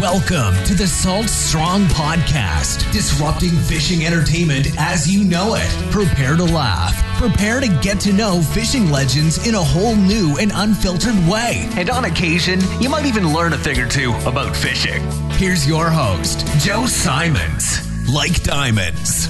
Welcome to the Salt Strong Podcast, disrupting fishing entertainment as you know it. Prepare to laugh. Prepare to get to know fishing legends in a whole new and unfiltered way. And on occasion, you might even learn a thing or two about fishing. Here's your host, Joe Simons. Like diamonds.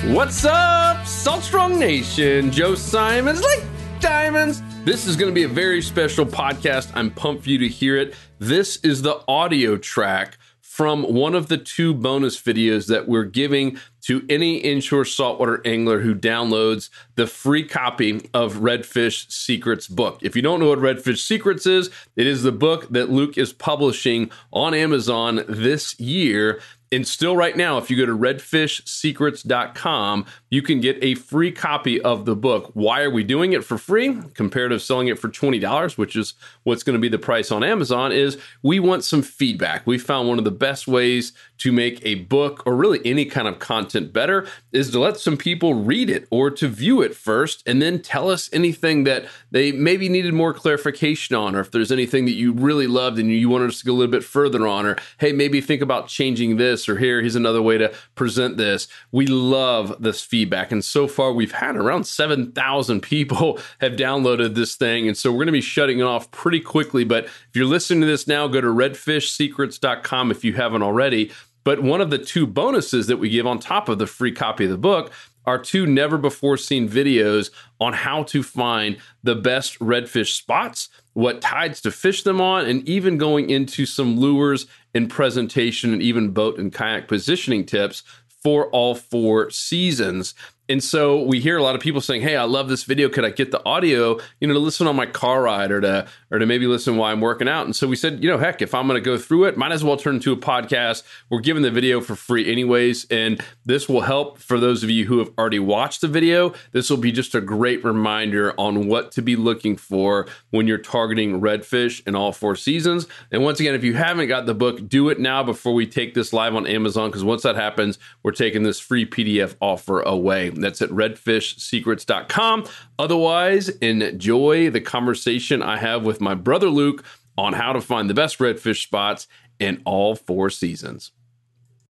What's up, Salt Strong Nation? Joe Simons, like diamonds. This is going to be a very special podcast. I'm pumped for you to hear it. This is the audio track from one of the two bonus videos that we're giving to any inshore saltwater angler who downloads the free copy of Redfish Secrets book. If you don't know what Redfish Secrets is, it is the book that Luke is publishing on Amazon this year. And still right now, if you go to redfishsecrets.com, you can get a free copy of the book. Why are we doing it for free compared to selling it for $20, which is what's going to be the price on Amazon, is we want some feedback. We found one of the best ways to make a book or really any kind of content better is to let some people read it or to view it first and then tell us anything that they maybe needed more clarification on, or if there's anything that you really loved and you wanted us to go a little bit further on, or hey, maybe think about changing this, or here's another way to present this. We love this feedback. And so far we've had around 7,000 people have downloaded this thing. And so we're going to be shutting it off pretty quickly. But if you're listening to this now, go to redfishsecrets.com if you haven't already. But one of the two bonuses that we give on top of the free copy of the book are two never before seen videos on how to find the best redfish spots, what tides to fish them on, and even going into some lures and presentation and even boat and kayak positioning tips for all 4 seasons. And so we hear a lot of people saying, hey, I love this video. Could I get the audio, to listen on my car ride or to maybe listen while I'm working out? And so we said, heck, if I'm going to go through it, might as well turn into a podcast. We're giving the video for free anyways. And this will help for those of you who have already watched the video. This will be just a great reminder on what to be looking for when you're targeting redfish in all 4 seasons. And once again, if you haven't got the book, do it now before we take this live on Amazon, because once that happens, we're taking this free PDF offer away. That's at redfishsecrets.com. Otherwise, enjoy the conversation I have with my brother Luke on how to find the best redfish spots in all 4 seasons.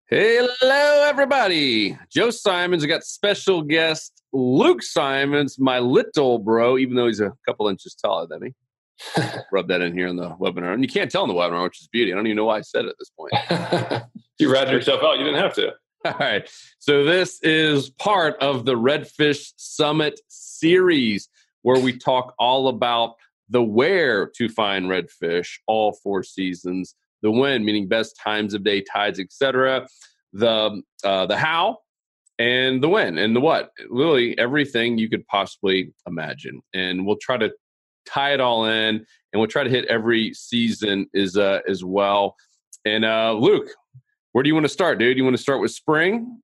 Hello, everybody. Joe Simons. I got special guest Luke Simons, my little bro, even though he's a couple inches taller than me. Rub that in here on the webinar. And you can't tell in the webinar, which is beauty. I don't even know why I said it at this point. You ratted yourself out. You didn't have to. All right. So this is part of the Redfish Summit series where we talk all about the where to find redfish all 4 seasons, the when, meaning best times of day, tides, etc., the how, and the when, and the what. Literally everything you could possibly imagine. And we'll try to tie it all in, and we'll try to hit every season as well. And Luke, where do you want to start, dude? You want to start with spring?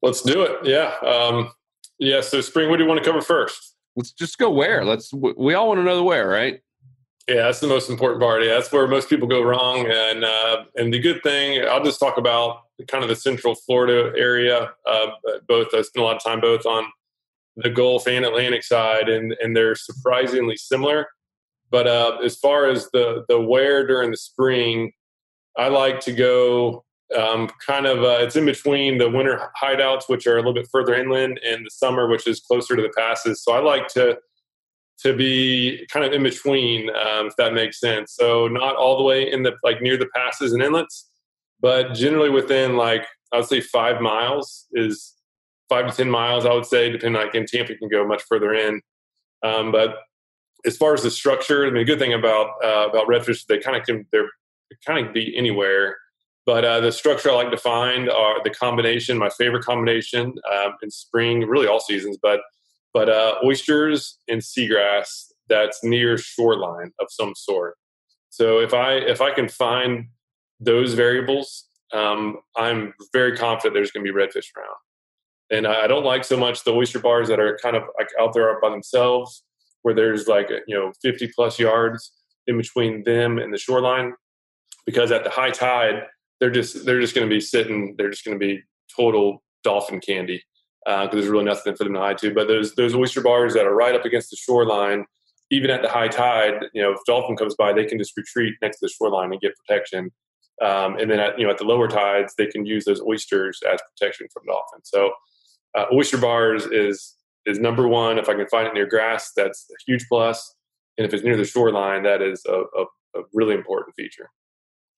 Let's do it. Yeah. So spring, what do you want to cover first? Let's just go where. We all want to know the where, right? Yeah, that's the most important part. Yeah, that's where most people go wrong. And the good thing, I'll just talk about kind of the Central Florida area. I spend a lot of time both on the Gulf and Atlantic side, and they're surprisingly similar. But as far as the where during the spring, I like to go it's in between the winter hideouts, which are a little bit further inland, and the summer, which is closer to the passes. So I like to be kind of in between, if that makes sense. So not all the way in the near the passes and inlets, but generally within I would say 5 miles is 5 to 10 miles. I would say, depending in Tampa, you can go much further in. But as far as the structure, I mean, the good thing about redfish, they kind of can be anywhere. But the structure I like to find are the combination, my favorite combination in spring, really all seasons, but oysters and seagrass that's near shoreline of some sort. So if I can find those variables, I'm very confident there's going to be redfish around. And I don't like so much the oyster bars that are kind of out there by themselves, where there's 50 plus yards in between them and the shoreline, because at the high tide, they're just going to be sitting. They're just going to be total dolphin candy because there's really nothing for them to hide to. But those oyster bars that are right up against the shoreline, even at the high tide, if dolphin comes by, they can just retreat next to the shoreline and get protection. And then at the lower tides, they can use those oysters as protection from dolphins. So oyster bars is number one. If I can find it near grass, that's a huge plus. And if it's near the shoreline, that is a really important feature.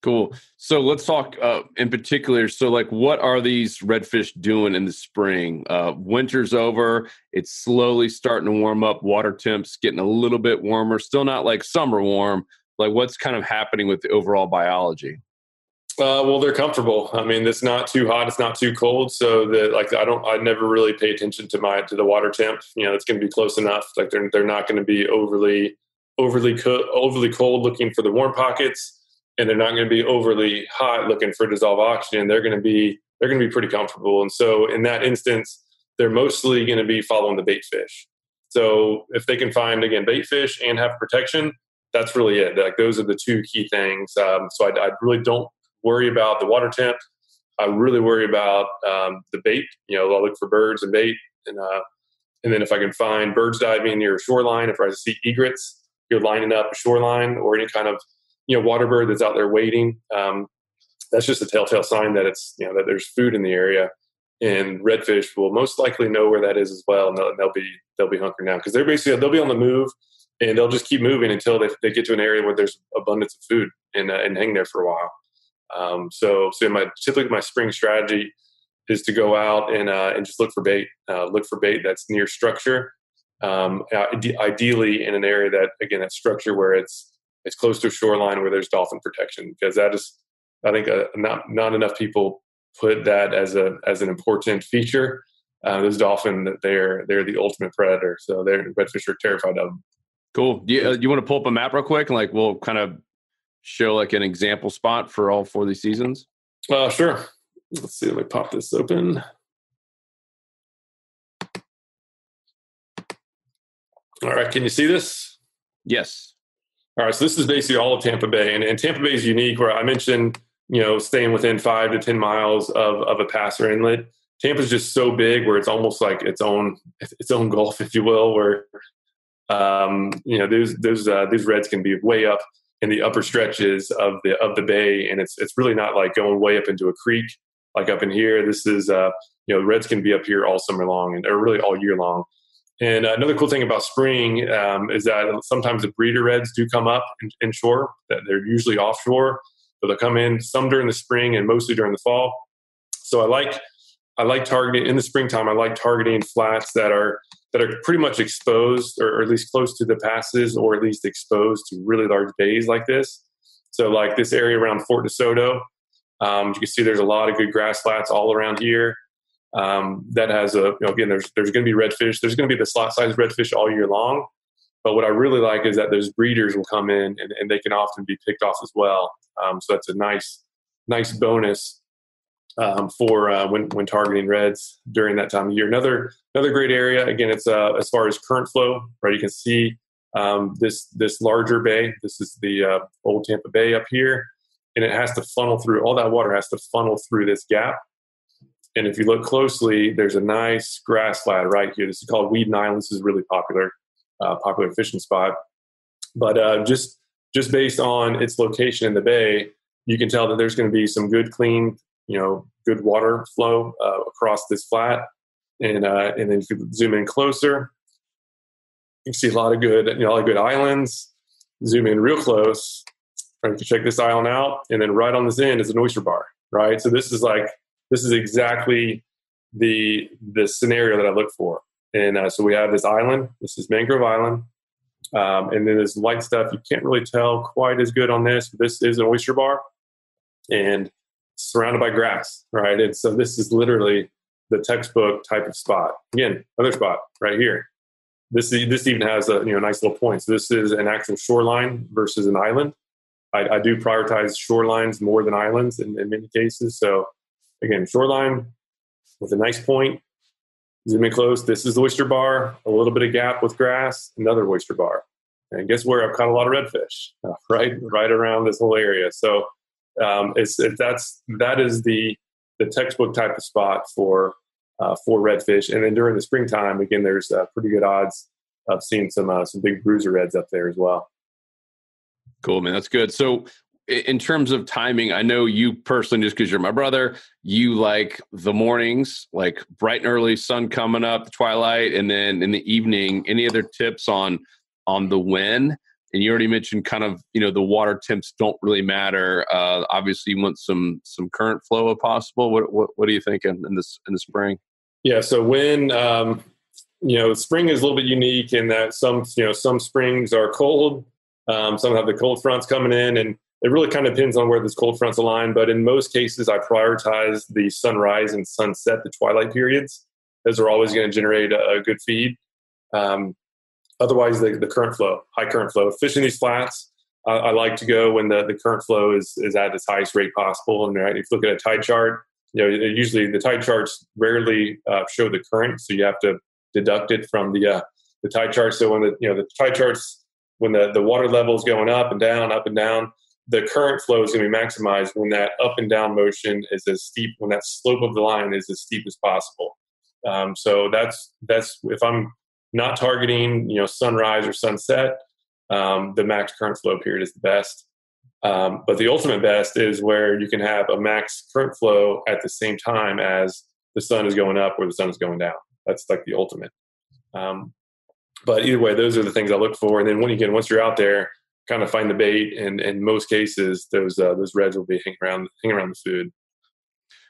Cool. So let's talk in particular. So like, what are these redfish doing in the spring? Winter's over. It's slowly starting to warm up. Water temps getting a little bit warmer. Still not like summer warm. Like, what's kind of happening with the overall biology? Well, they're comfortable. I mean, it's not too hot. It's not too cold. So I never really pay attention to the water temp. It's going to be close enough. Like they're not going to be overly cold looking for the warm pockets. And they're not going to be overly hot looking for dissolved oxygen. They're going to be pretty comfortable. And so in that instance, they're mostly going to be following the bait fish. So if they can find, again, bait fish and have protection, that's really it. Like those are the two key things. So I really don't worry about the water temp. I really worry about the bait. I'll look for birds and bait. And then if I can find birds diving near a shoreline, if I see egrets, you're lining up a shoreline or any kind of water bird that's out there waiting. That's just a telltale sign that it's that there's food in the area, and redfish will most likely know where that is as well, and they'll be hunkering down because they'll be on the move, and they'll just keep moving until they get to an area where there's abundance of food and hang there for a while. So typically my spring strategy is to go out and just look for bait that's near structure, ideally in an area that structure where it's close to a shoreline where there's dolphin protection, because that is, I think, not enough people put that as an important feature. Those dolphin, they're the ultimate predator, so redfish are terrified of them. Cool. Do you want to pull up a map real quick, and like we'll kind of show like an example spot for all 4 of these seasons? Sure. Let's see. Let me pop this open. All right. Can you see this? Yes. All right, so this is basically all of Tampa Bay, and Tampa Bay is unique. Where I mentioned, staying within 5 to 10 miles of a pass or inlet. Tampa's just so big, where it's almost like its own gulf, if you will. Where these reds can be way up in the upper stretches of the bay, and it's really not like going way up into a creek like up in here. This is reds can be up here all summer long, and they're really all year long. And another cool thing about spring is that sometimes the breeder reds do come up inshore. That they're usually offshore, but they'll come in some during the spring and mostly during the fall. So I like targeting in the springtime. I like targeting flats that are pretty much exposed, or at least close to the passes, or at least exposed to really large bays like this. So like this area around Fort DeSoto, you can see there's a lot of good grass flats all around here. That has again, there's going to be redfish. There's going to be the slot size redfish all year long. But what I really like is that those breeders will come in and they can often be picked off as well. So that's a nice bonus for when targeting reds during that time of year. Another great area. Again, it's as far as current flow, right? You can see this larger bay. This is the old Tampa Bay up here, and it has to funnel through. All that water has to funnel through this gap. And if you look closely, there's a nice grass flat right here. This is called Weeden Island. This is really popular fishing spot. But just based on its location in the bay, you can tell that there's going to be some good, clean, good water flow across this flat. And then if you zoom in closer, you can see a lot of good islands. Zoom in real close. You can check this island out, and then right on this end is an oyster bar. Right, so this is exactly the scenario that I look for. And so we have this island. This is Mangrove Island. And then this white stuff, you can't really tell quite as good on this. This is an oyster bar and surrounded by grass, right? And so this is literally the textbook type of spot. Again, another spot right here. This even has a nice little point. So this is an actual shoreline versus an island. I do prioritize shorelines more than islands in many cases. So again, shoreline with a nice point. Zoom in close. This is the oyster bar. A little bit of gap with grass. Another oyster bar. And guess where? I've caught a lot of redfish. Right around this whole area. So that is the textbook type of spot for redfish. And then during the springtime, again, there's pretty good odds of seeing some big bruiser reds up there as well. Cool, man. That's good. So in terms of timing, I know you personally, just because you're my brother, you like the mornings, like bright and early, sun coming up, the twilight, and then in the evening. Any other tips on the when? And you already mentioned kind of, the water temps don't really matter. Obviously, you want some current flow if possible. What are you thinking in the spring? Yeah. So when spring is a little bit unique in that some springs are cold, some have the cold fronts coming in, and it really kind of depends on where those cold fronts align. But in most cases, I prioritize the sunrise and sunset, the twilight periods. Those are always going to generate a good feed. Otherwise, the current flow, high current flow. Fishing these flats, I like to go when the current flow is at its highest rate possible. And right, if you look at a tide chart, usually the tide charts rarely show the current, so you have to deduct it from the tide chart. So when the tide charts, when the water level is going up and down, the current flow is going to be maximized when that up and down motion is as steep, when that slope of the line is as steep as possible. So that's if I'm not targeting, sunrise or sunset, the max current flow period is the best. But the ultimate best is where you can have a max current flow at the same time as the sun is going up or the sun is going down. That's like the ultimate. But either way, those are the things I look for. And then once you're out there, kind of find the bait. And in most cases, those reds will be hanging around the food.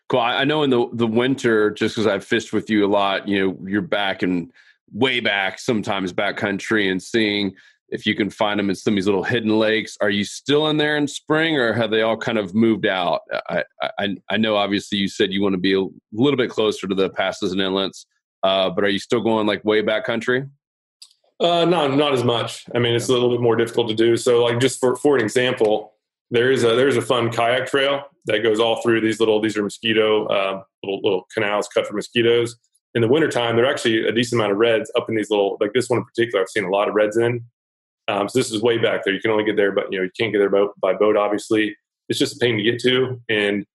Cool. I know in the winter, just because I've fished with you a lot, you're back and way back, sometimes backcountry, and seeing if you can find them in some of these little hidden lakes. Are you still in there in spring, or have they all kind of moved out? I know obviously you said you want to be a little bit closer to the passes and inlets, but are you still going like way backcountry? No, not as much. I mean, it's a little bit more difficult to do. So like just for an example, there's a fun kayak trail that goes all through these are mosquito, little canals cut for mosquitoes. In the wintertime, there are actually a decent amount of reds up in these little, like this one in particular, I've seen a lot of reds in. So this is way back there. You can only get there, but you can't get there by boat, obviously. It's just a pain to get to. And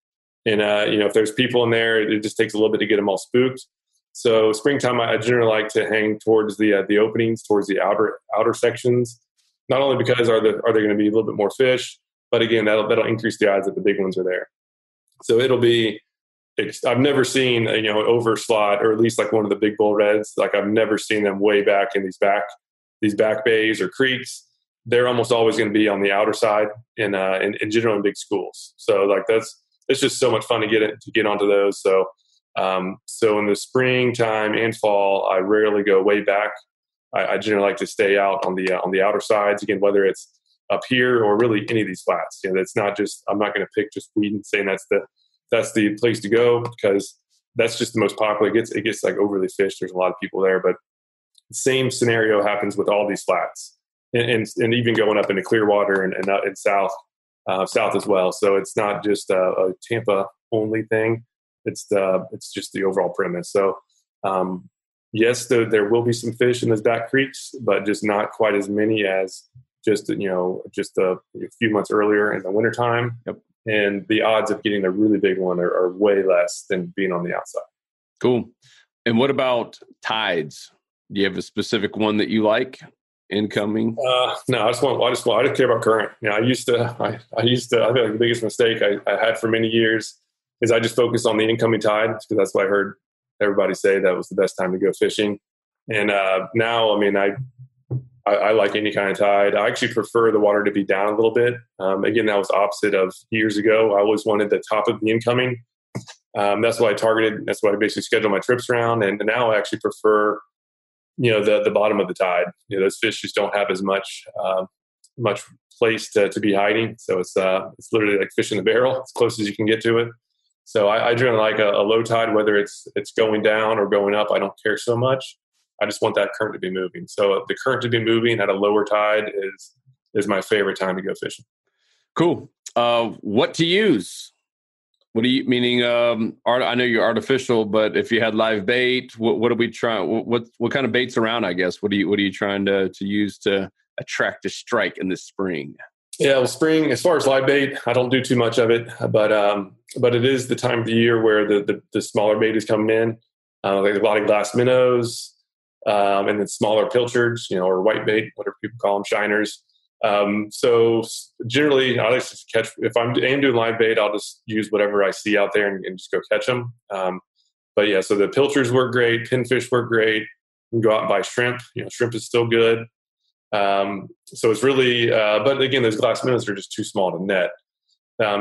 if there's people in there, it just takes a little bit to get them all spooked. So springtime, I generally like to hang towards the openings, towards the outer sections, not only because are there going to be a little bit more fish, but again, that'll increase the odds that the big ones are there. So it'll be, I've never seen overslot, or at least like one of the big bull reds. Like I've never seen them way back in these back bays or creeks. They're almost always going to be on the outer side in general in big schools. So like it's just so much fun to get onto those. So in the springtime and fall, I rarely go way back. I generally like to stay out on the outer sides, again, whether it's up here or really any of these flats. That's not just, I'm not going to pick just Wheaton saying that's the place to go, because that's just the most popular. It gets like overly fished. There's a lot of people there, but the same scenario happens with all these flats, and even going up into Clearwater and south as well. So it's not just a Tampa only thing. It's just the overall premise. So yes, there will be some fish in those back creeks, but just not quite as many as just a few months earlier in the wintertime. Yep. And the odds of getting a really big one are way less than being on the outside. Cool. And what about tides? Do you have a specific one that you like incoming? No, I just care about current. I think the biggest mistake I had for many years is I just focused on the incoming tide, because that's what I heard everybody say that was the best time to go fishing. And now, I mean, I like any kind of tide. I actually prefer the water to be down a little bit. Again, that was opposite of years ago. I always wanted the top of the incoming. That's what I targeted. That's what I basically scheduled my trips around. And now I actually prefer, the bottom of the tide. Those fish just don't have as much place to be hiding. So it's literally like fish in the barrel, as close as you can get to it. So I generally like a low tide, whether it's going down or going up. I don't care so much. I just want that current to be moving. So the current to be moving at a lower tide is my favorite time to go fishing. Cool. What to use? What do you meaning? I know you're artificial, but if you had live bait, what are we trying? What kind of baits around? I guess. What are you trying to use to attract a strike in the spring? Yeah, well, spring, as far as live bait, I don't do too much of it, but it is the time of the year where the smaller bait is coming in, like a lot of glass minnows, and then smaller pilchards, or white bait, whatever people call them, shiners. So generally, I like to catch, if I'm doing live bait, I'll just use whatever I see out there and just go catch them. But yeah, so the pilchers work great, pinfish work great. You can go out and buy shrimp. Shrimp is still good. So it's really, but again, those glass minnows are just too small to net.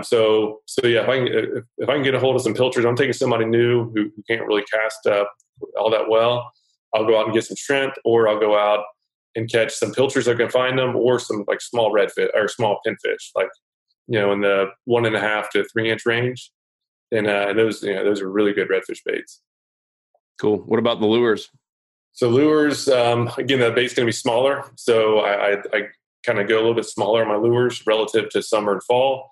So yeah, if I can get a hold of some pilchers, I'm taking somebody new who can't really cast all that well. I'll go out and get some shrimp, or I'll go out and catch some pilchers if I can find them, or some like small redfish or small pinfish, like in the 1.5 to 3 inch range. And those are really good redfish baits. Cool. What about the lures? So lures, again, that bait's going to be smaller. So I kind of go a little bit smaller on my lures relative to summer and fall.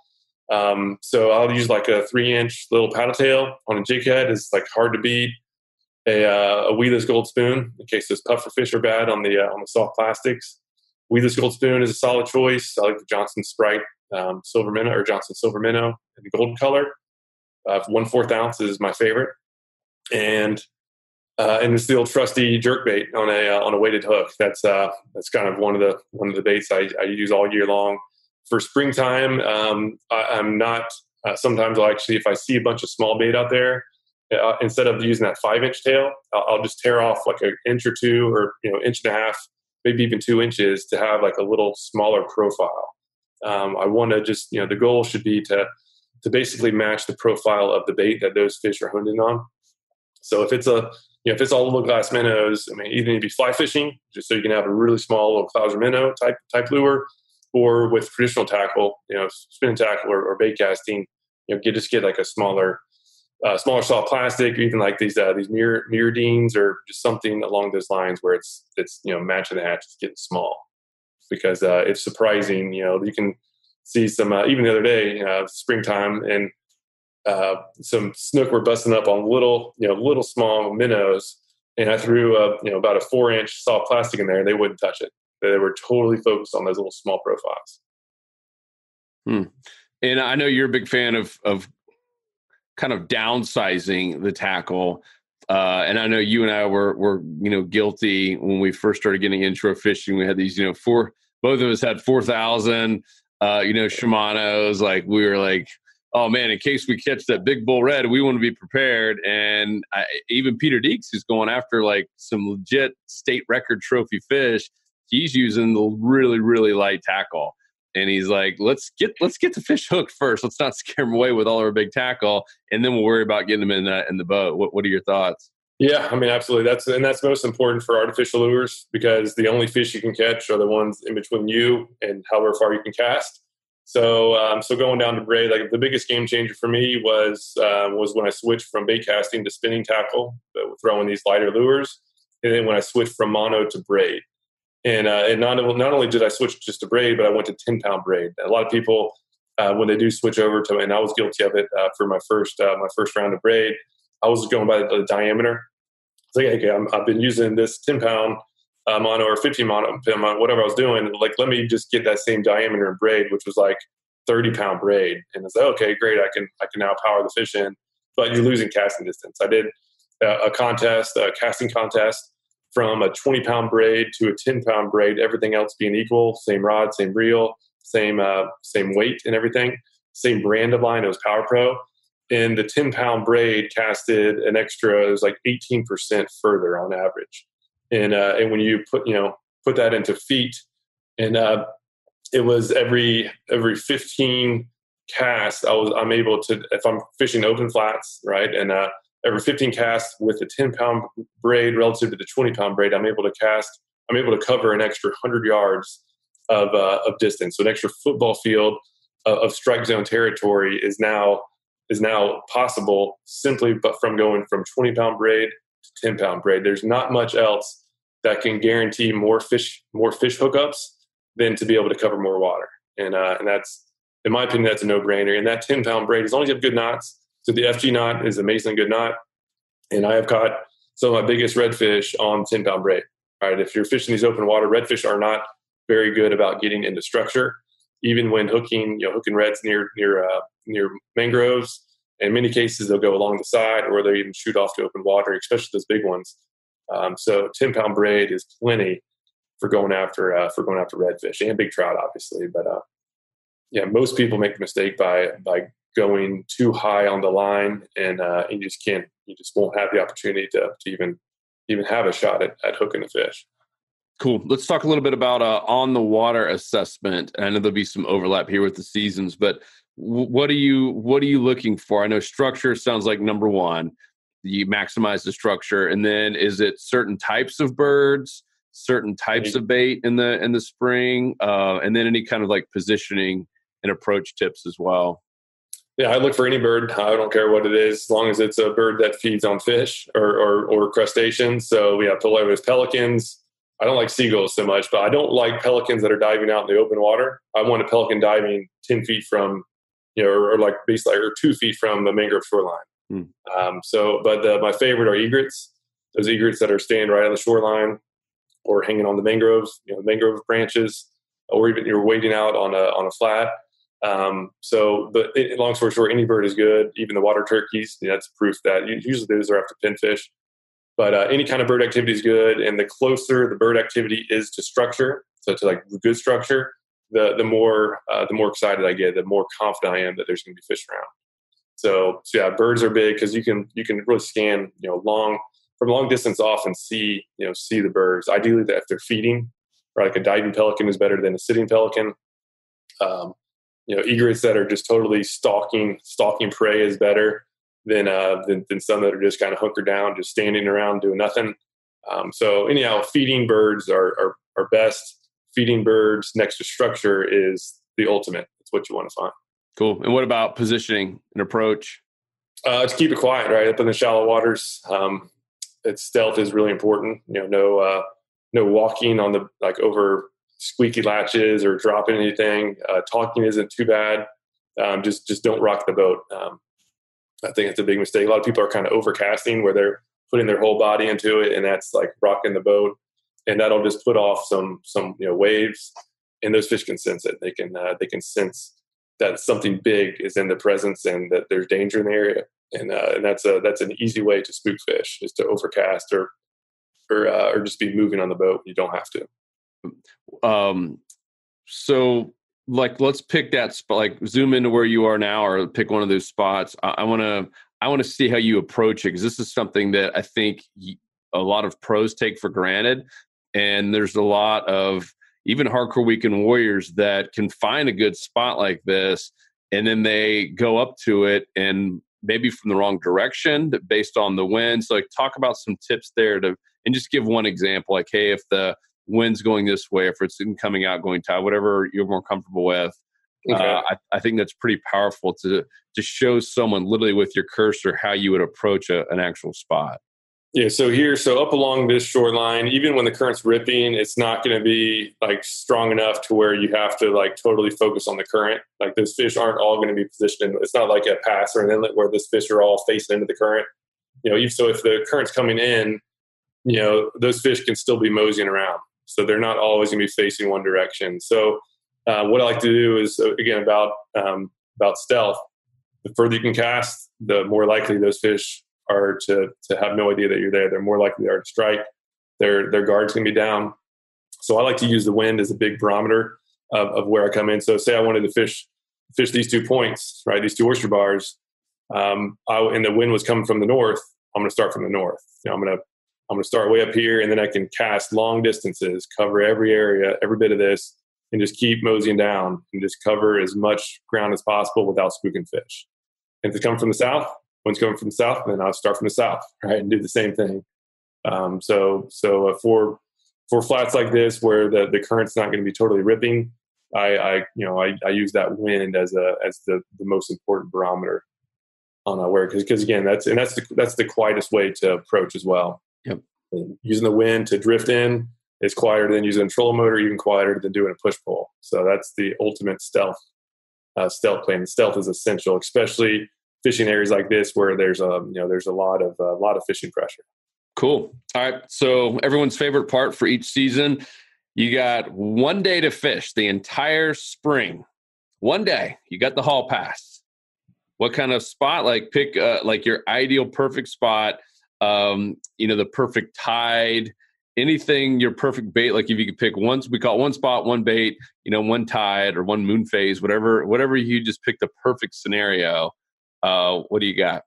So I'll use like a 3-inch little paddle tail on a jig head. It's like hard to beat. A weedless gold spoon in case those puffer fish are bad on the soft plastics. Weedless gold spoon is a solid choice. I like the Johnson Sprite silver minnow, or Johnson silver minnow in gold color. 1/4 ounce is my favorite, and it's the old trusty jerk bait on a weighted hook. That's kind of one of the baits I use all year long. For springtime, I'm not. Sometimes I'll actually, if I see a bunch of small bait out there, instead of using that 5-inch tail, I'll just tear off like an inch or two, or 1.5, maybe even 2 inches, to have like a little smaller profile. I want to just, the goal should be to basically match the profile of the bait that those fish are honed in on. So if it's if it's all little glass minnows, I mean, either you be fly fishing, just so you can have a really small little clouser minnow type lure, or with traditional tackle, spinning tackle or bait casting, just get like a smaller soft plastic, or even like these mirrodines, or just something along those lines where it's matching the hatch, it's getting small, because it's surprising. You can see some even the other day, springtime, and some snook were busting up on little small minnows, and I threw about a 4-inch soft plastic in there, and they wouldn't touch it. They were totally focused on those little small profiles. And I know you're a big fan of kind of downsizing the tackle. And I know you and I were guilty when we first started getting intro fishing. We had these, both of us had 4,000, Shimano's. Like, we were like, oh man, in case we catch that big bull red, we want to be prepared. And even Peter Deeks is going after like some legit state record trophy fish. He's using the really, really light tackle. And he's like, let's get the fish hooked first. Let's not scare them away with all our big tackle, and then we'll worry about getting them in the boat. What are your thoughts? Yeah, I mean, absolutely. That's most important for artificial lures, because the only fish you can catch are the ones in between you and however far you can cast. So going down to braid, like the biggest game changer for me was when I switched from bait casting to spinning tackle, throwing these lighter lures, and then when I switched from mono to braid. And not only did I switch just to braid, but I went to 10-pound braid. A lot of people, when they do switch over to, and I was guilty of it for my first round of braid, I was going by the diameter. It's like, okay, I've been using this 10-pound mono or 15 mono, whatever I was doing. Like, let me just get that same diameter in braid, which was like 30-pound braid. And it's like, okay, great, I can now power the fish in, but you're losing casting distance. I did a casting contest, from a 20-pound braid to a 10-pound braid, everything else being equal, same rod, same reel, same weight and everything, same brand of line. It was Power Pro. And the 10-pound braid casted an extra, it was like 18% further on average. And when you put that into feet, and it was every 15 casts, I'm able to, if I'm fishing open flats, right, and every 15 casts with a 10-pound braid relative to the 20-pound braid, I'm able to cover an extra 100 yards of distance. So an extra football field of strike zone territory is now possible simply but from going from 20-pound braid to 10-pound braid. There's not much else that can guarantee more fish hookups than to be able to cover more water. And that's, in my opinion, that's a no-brainer. And that 10-pound braid, as long as you have good knots. So the FG knot is an amazingly good knot. And I have caught some of my biggest redfish on 10-pound braid. All right, if you're fishing these open water, redfish are not very good about getting into structure. Even when hooking reds near mangroves, in many cases they'll go along the side, or they'll even shoot off to open water, especially those big ones. So 10-pound braid is plenty. going after redfish and big trout, obviously. But yeah, most people make the mistake by going too high on the line, and you just won't have the opportunity to even have a shot at hooking the fish. Cool. Let's talk a little bit about on the water assessment. I know there'll be some overlap here with the seasons, but what are you looking for? I know structure sounds like number one. You maximize the structure, and then is it certain types of birds, certain types of bait in the spring, and then any kind of like positioning and approach tips as well? Yeah, I look for any bird. I don't care what it is, as long as it's a bird that feeds on fish or crustaceans. So we have pelicans. I don't like seagulls so much, but I don't like pelicans that are diving out in the open water. I want a pelican diving 10 feet from, or like basically, or 2 feet from the mangrove shoreline. But my favorite are egrets. Those egrets that are staying right on the shoreline or hanging on the mangroves, mangrove branches, or even you're wading out on a flat. Long story short, any bird is good. Even the water turkeys, that's proof that usually those are after pinfish. But any kind of bird activity is good, and the closer the bird activity is to structure, so to like good structure, the more excited I get, the more confident I am that there's going to be fish around. So yeah, birds are big because you can really scan from a long distance off and see the birds. Ideally, if they're feeding, or like a diving pelican is better than a sitting pelican. Egrets that are just totally stalking prey is better than some that are just kind of hunkered down, just standing around doing nothing. So anyhow, feeding birds are best. Feeding birds next to structure is the ultimate. It's what you want to find. Cool. And what about positioning and approach? To keep it quiet, right up in the shallow waters. Its stealth is really important. No walking on the over squeaky latches or dropping anything. Talking isn't too bad. Just don't rock the boat. I think it's a big mistake. A lot of people are kind of overcasting where they're putting their whole body into it, and that's like rocking the boat, and that'll just put off some waves. And those fish can sense it. They can sense that something big is in the presence and that there's danger in the area. And that's an easy way to spook fish, is to overcast or just be moving on the boat. You don't have to. So like, let's pick that spot, like zoom into where you are now, or pick one of those spots. I want to see how you approach it, because this is something that I think a lot of pros take for granted. And there's a lot of even hardcore weekend warriors that can find a good spot like this, and then they go up to it and maybe from the wrong direction based on the wind. So like, talk about some tips there and just give one example, like, hey, if the wind's going this way, if it's in coming out, going tide, whatever you're more comfortable with. Okay. I think that's pretty powerful to show someone literally with your cursor how you would approach an actual spot. Yeah. So up along this shoreline, even when the current's ripping, it's not going to be like strong enough to where you have to like totally focus on the current. Like, those fish aren't all going to be positioned. It's not like a pass or an inlet where those fish are all facing into the current. So if the current's coming in, those fish can still be moseying around. So they're not always going to be facing one direction. So what I like to do is, again, about stealth. The further you can cast, the more likely those fish are to have no idea that you're there. They're more likely they are to strike. Their guard's going to be down. So I like to use the wind as a big barometer of where I come in. So say I wanted to fish these 2 points, right? These 2 oyster bars, and the wind was coming from the north. I'm going to start from the north. I'm going to start way up here, and then I can cast long distances, cover every area, every bit of this, and just keep moseying down and just cover as much ground as possible without spooking fish. And if it's coming from the south, wind's coming from the south, then I'll start from the south, right, and do the same thing. For flats like this where the current's not going to be totally ripping, I use that wind as the most important barometer on where, because again, that's the quietest way to approach as well. Yep. Using the wind to drift in is quieter than using a trolling motor, even quieter than doing a push pull. So that's the ultimate stealth plan. Stealth is essential, especially fishing areas like this where there's a lot of fishing pressure. Cool. All right. So everyone's favorite part for each season, you got 1 day to fish the entire spring. 1 day, you got the hall pass. What kind of spot? Like, pick like your ideal perfect spot. The perfect tide, anything your perfect bait, like if you could pick one, we call it one spot, one bait, one tide or one moon phase, whatever you just pick the perfect scenario. What do you got?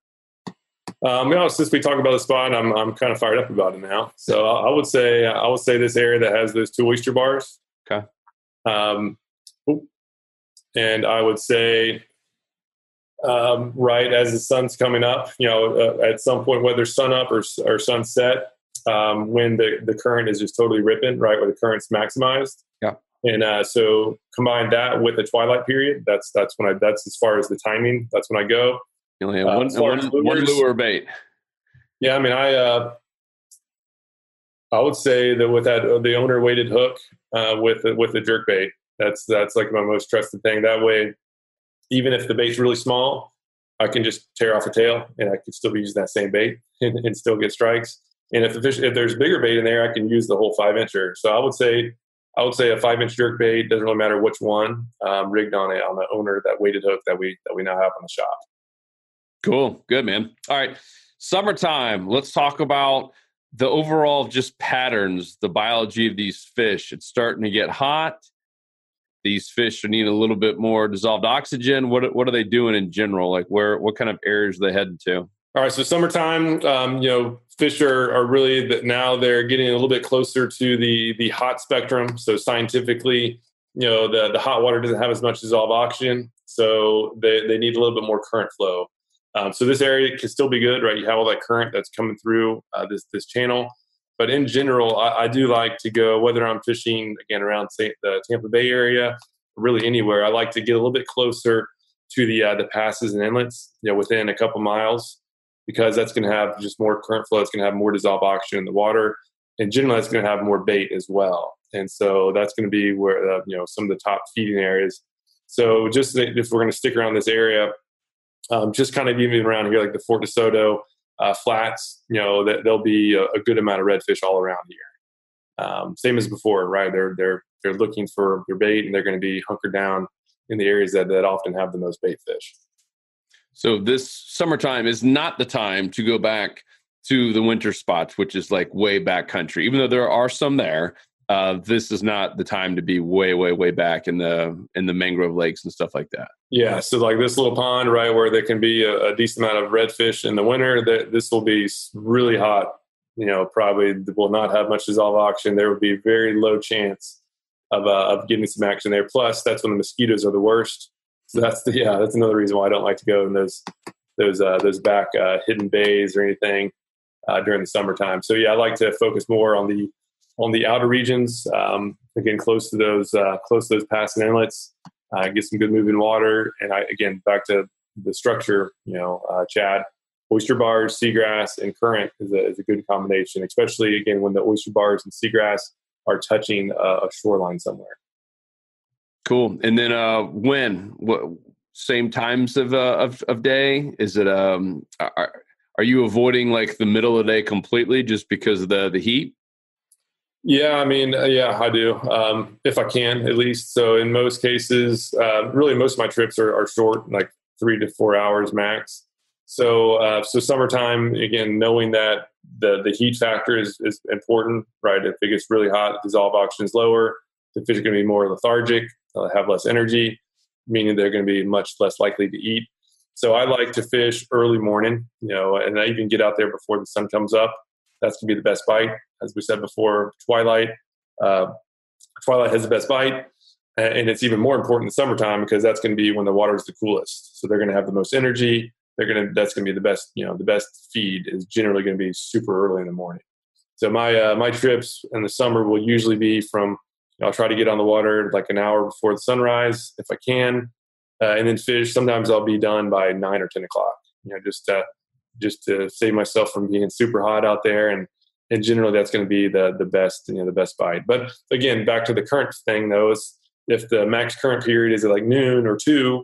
Since we talk about the spot, I'm kind of fired up about it now. So I would say this area that has those 2 oyster bars. Okay. And I would say, right as the sun's coming up, at some point, whether sun up or sunset, when the current is just totally ripping, right, where the current's maximized. Yeah. And so combine that with the twilight period. That's as far as the timing. That's when I go. You only have one lure bait. Yeah, I mean, I would say that with the owner weighted hook with the jerk bait, that's like my most trusted thing. That way, even if the bait's really small, I can just tear off a tail and I can still be using that same bait and still get strikes. And if there's bigger bait in there, I can use the whole 5-incher. So I would say a 5-inch jerk bait, doesn't really matter which one, rigged on the owner, that weighted hook that we now have on the shop. Cool. Good, man. All right. Summertime. Let's talk about the overall just patterns, the biology of these fish. It's starting to get hot. These fish are needing a little bit more dissolved oxygen. What are they doing in general? Like what kind of areas are they heading to? All right. So summertime, fish are really now they're getting a little bit closer to the hot spectrum. So scientifically, the hot water doesn't have as much dissolved oxygen. So they need a little bit more current flow. So this area can still be good, right? You have all that current that's coming through this channel. But in general, I do like to go, whether I'm fishing, again, around the Tampa Bay area, or really anywhere, I like to get a little bit closer to the passes and inlets, within a couple miles, because that's going to have just more current flow. It's going to have more dissolved oxygen in the water. And generally, that's going to have more bait as well. And so that's going to be where, some of the top feeding areas. So just if we're going to stick around this area, just kind of even around here, like the Fort DeSoto flats, that there'll be a good amount of redfish all around here. Same as before, right? They're looking for their bait, and they're going to be hunkered down in the areas that often have the most bait fish. So this summertime is not the time to go back to the winter spots, which is like way back country. Even though there are some there, this is not the time to be way, way, way back in the mangrove lakes and stuff like that. Yeah, so like this little pond, right, where there can be a decent amount of redfish in the winter, this will be really hot. Probably will not have much dissolved oxygen. There will be very low chance of getting some action there. Plus, that's when the mosquitoes are the worst. So that's another reason why I don't like to go in those back hidden bays or anything during the summertime. So yeah, I like to focus more on the outer regions, again, close to those pass and inlets. Get some good moving water, and back to the structure. Chad, oyster bars, seagrass, and current is a good combination, especially again when the oyster bars and seagrass are touching a shoreline somewhere. Cool. And then what same times of day? Is it are you avoiding like the middle of the day completely just because of the heat? Yeah, I mean, I do, if I can, at least. So in most cases, really most of my trips are short, like 3 to 4 hours max. So summertime, again, knowing that the heat factor is important, right? If it gets really hot, dissolved oxygen is lower. The fish are going to be more lethargic, have less energy, meaning they're going to be much less likely to eat. So I like to fish early morning, and I even get out there before the sun comes up. That's going to be the best bite. As we said before, twilight has the best bite. And it's even more important in the summertime because that's going to be when the water is the coolest. So they're going to have the most energy. That's going to be the best, the best feed is generally going to be super early in the morning. So my trips in the summer will usually be from, I'll try to get on the water like an hour before the sunrise if I can. And then fish, sometimes I'll be done by 9 or 10 o'clock, just to save myself from being super hot out there. And generally that's going to be the best, the best bite. But again, back to the current thing though, is if the max current period is at like noon or 2, or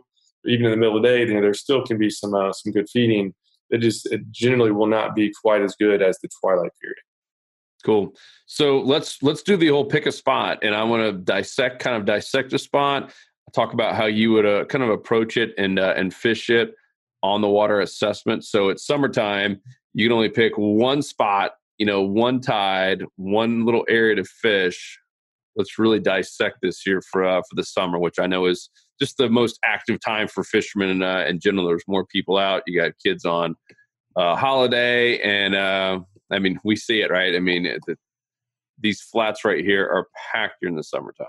even in the middle of the day, then there still can be some good feeding. It generally will not be quite as good as the twilight period. Cool. So let's do the whole pick a spot, and I want to dissect a spot. Talk about how you would kind of approach it and fish it on the water assessment. So it's summertime. You can only pick one spot one tide, one little area to fish. Let's really dissect this here for the summer, which I know is just the most active time for fishermen in general. There's more people out. You got kids on holiday, and we see it, right? These flats right here are packed during the summertime.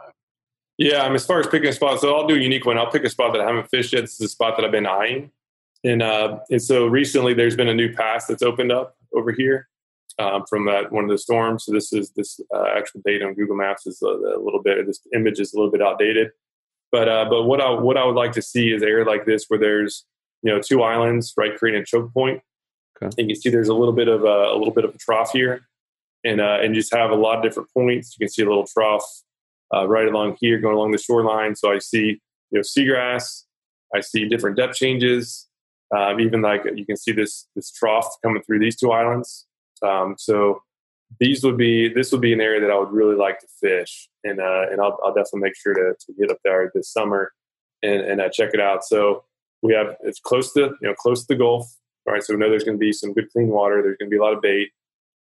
Yeah, as far as picking a spot, so I'll do a unique one. I'll pick a spot that I haven't fished yet. This is a spot that I've been eyeing. And so recently there's been a new pass that's opened up over here from one of the storms. So this actual data on Google Maps is a little bit, this image is a little bit outdated. But what I would like to see is area like this where there's, two islands, right, creating a choke point. Okay. And you can see there's a little bit of a trough here. And just have a lot of different points. You can see a little trough right along here, going along the shoreline. So I see, seagrass. I see different depth changes. Even like you can see this trough coming through these two islands. So this would be an area that I would really like to fish, and I'll definitely make sure to get up there this summer and check it out. So it's close to the Gulf, right? So we know there's going to be some good clean water. There's going to be a lot of bait.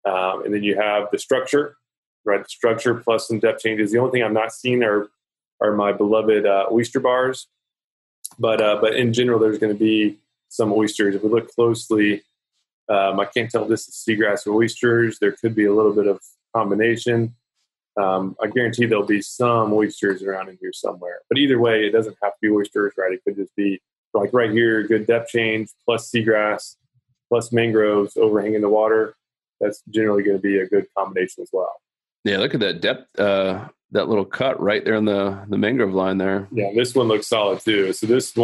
And then you have the structure, right? The structure plus some depth changes. The only thing I'm not seeing are my beloved oyster bars, but in general, there's going to be some oysters. If we look closely, I can't tell if this is seagrass or oysters. There could be a little bit of combination. I guarantee there'll be some oysters around in here somewhere. But either way, it doesn't have to be oysters, right? It could just be like right here, good depth change plus seagrass plus mangroves overhanging the water. That's generally going to be a good combination as well. Yeah, look at that depth, that little cut right there on the mangrove line there. Yeah, this one looks solid too. So this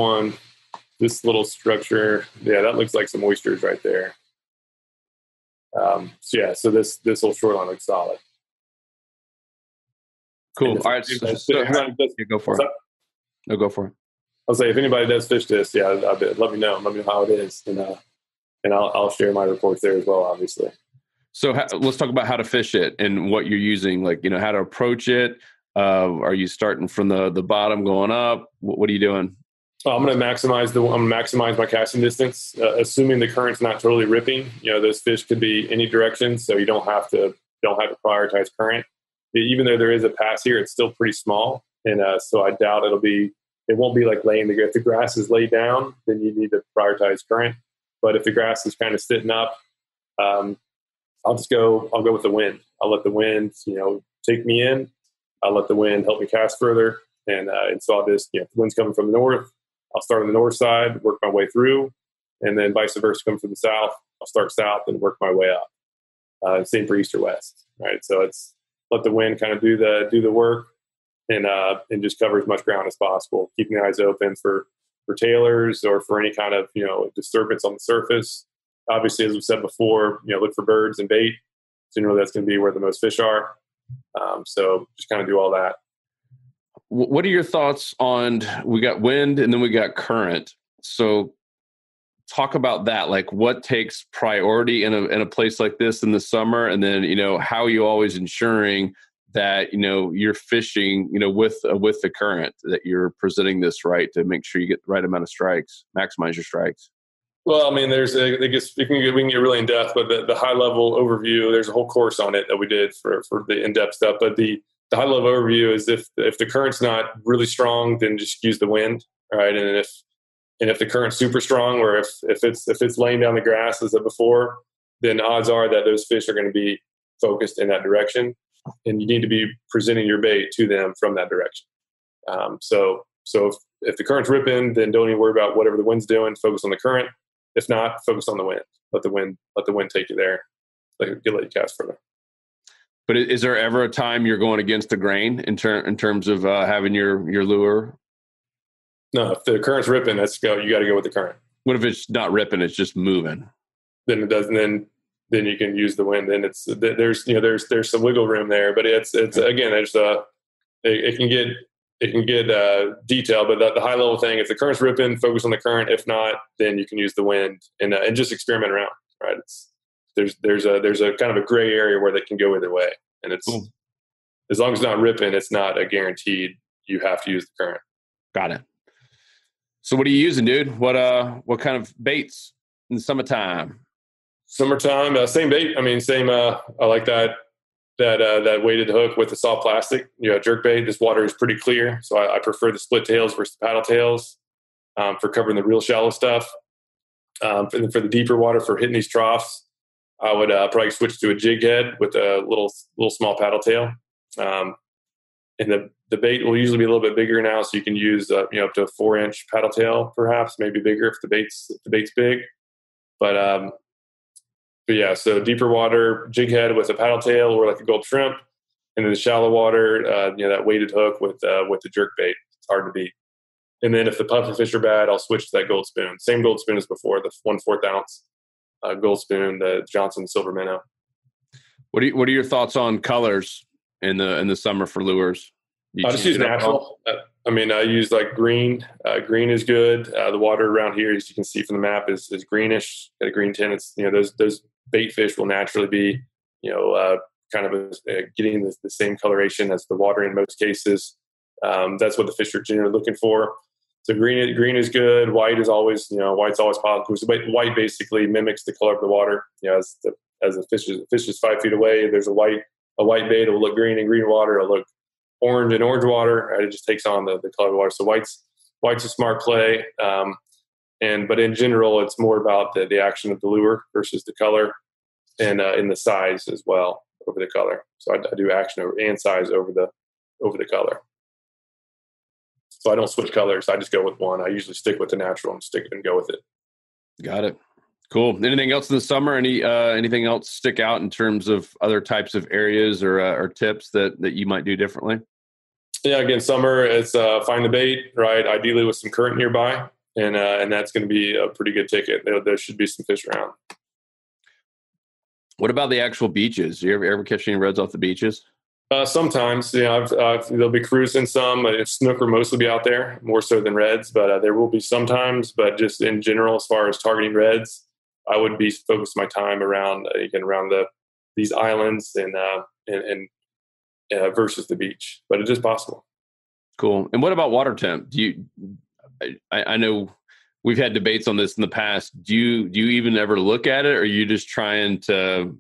little structure, yeah, that looks like some oysters right there. So this whole shoreline looks solid. Cool. All right, go for it. No, go for it. I'll say if anybody does fish this, yeah, let me know. Let me know how it is, and I'll share my reports there as well, obviously. So let's talk about how to fish it and what you're using, like, how to approach it. Are you starting from the bottom going up? What are you doing? I'm going to maximize my casting distance, assuming the current's not totally ripping. Those fish could be any direction, so you don't have to prioritize current. Even though there is a pass here, it's still pretty small, and so I doubt it won't be like if the grass is laid down, then you need to prioritize current. But if the grass is kind of sitting up, I'll go with the wind. I'll let the wind, take me in. I'll let the wind help me cast further. And so I'll just, if the wind's coming from the north, I'll start on the north side, work my way through, and then vice versa, come from the south. I'll start south and work my way up. Same for east or west, right? So it's let the wind kind of do the work and just cover as much ground as possible, keeping the eyes open for tailors or for any kind of, disturbance on the surface. Obviously, as we said before, look for birds and bait. Generally, that's going to be where the most fish are. So just kind of do all that. What are your thoughts on, we got wind and then we got current. So talk about that. Like what takes priority in a place like this in the summer? And then, how are you always ensuring that, you're fishing, with the current, that you're presenting this right to make sure you get the right amount of strikes, maximize your strikes? Well, we can get really in depth, but the high level overview, there's a whole course on it that we did for the in depth stuff. But the high level overview is if the current's not really strong, then just use the wind, right? And if the current's super strong, or if it's laying down the grass as before, then odds are that those fish are going to be focused in that direction, and you need to be presenting your bait to them from that direction. So if the current's ripping, then don't even worry about whatever the wind's doing. Focus on the current. If not, focus on the wind. Let the wind take you there. Let you cast further. But is there ever a time you're going against the grain in terms of having your lure? No, if the current's ripping, you got to go with the current. What if it's not ripping? It's just moving. Then it doesn't. Then you can use the wind. Then there's some wiggle room there. But it's again, it can get detailed, but the high level thing, if the current's ripping, focus on the current. If not, then you can use the wind and just experiment around, right? There's a kind of a gray area where they can go either way. And it's cool. As long as it's not ripping, it's not a guaranteed you have to use the current. Got it. So what are you using, dude? What kind of baits in the summertime? Summertime, same bait. I mean, same. I like that weighted hook with the soft plastic. Jerk bait. This water is pretty clear, so I prefer the split tails versus paddle tails for covering the real shallow stuff. For the deeper water, for hitting these troughs, I would probably switch to a jig head with a little small paddle tail. And the bait will usually be a little bit bigger now, so you can use up to a 4-inch paddle tail, perhaps maybe bigger if the bait's big. But yeah, so deeper water, jig head with a paddle tail or like a gold shrimp, and then the shallow water, that weighted hook with the jerk bait. It's hard to beat. And then if the puffer fish are bad, I'll switch to that gold spoon. Same gold spoon as before, the 1/4 ounce gold spoon, the Johnson Silver Minnow. What are your thoughts on colors in the summer for lures? I just use natural. I use like green. Green is good. The water around here, as you can see from the map, is greenish. Got a green tint. It's those bait fish will naturally be kind of getting the same coloration as the water in most cases. That's what the fish are generally looking for. So green is good. White is always white's always positive. So white basically mimics the color of the water. As the fish is 5 feet away, there's a white bait. It will look green in green water. It'll look orange in orange water. It just takes on the color of the water. So white's a smart play. But in general, it's more about the action of the lure versus the color, and in the size as well over the color. So I do action and size over the color. So I don't switch colors. I just go with one. I usually stick with the natural and go with it. Got it. Cool. Anything else in the summer? Anything else stick out in terms of other types of areas or tips that you might do differently? Yeah, again, summer, it's find the bait, right? Ideally with some current nearby, and that's going to be a pretty good ticket. There should be some fish around. What about the actual beaches? You ever catch any reds off the beaches? Sometimes, they'll be cruising some. Snook will mostly be out there, more so than reds, but there will be sometimes. But just in general, as far as targeting reds, I would be focused my time around these islands and versus the beach. But it is possible. Cool. And what about water temp? I know we've had debates on this in the past. Do you even ever look at it, or are you just trying to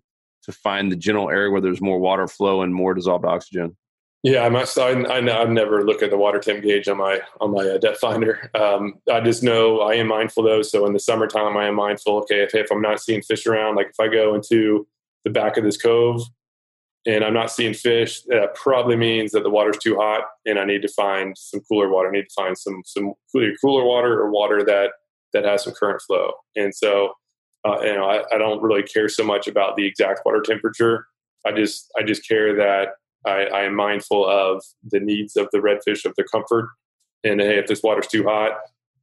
find the general area where there's more water flow and more dissolved oxygen? Yeah, I've never looked at the water temp gauge on my depth finder. I just know I am mindful though. So in the summertime, I am mindful. Okay, if I'm not seeing fish around, like if I go into the back of this cove and I'm not seeing fish, that probably means that the water's too hot, and I need to find some cooler water. I need to find some cooler water or water that has some current flow. And so, I don't really care so much about the exact water temperature. I just care that I am mindful of the needs of the redfish, of their comfort. And hey, if this water's too hot,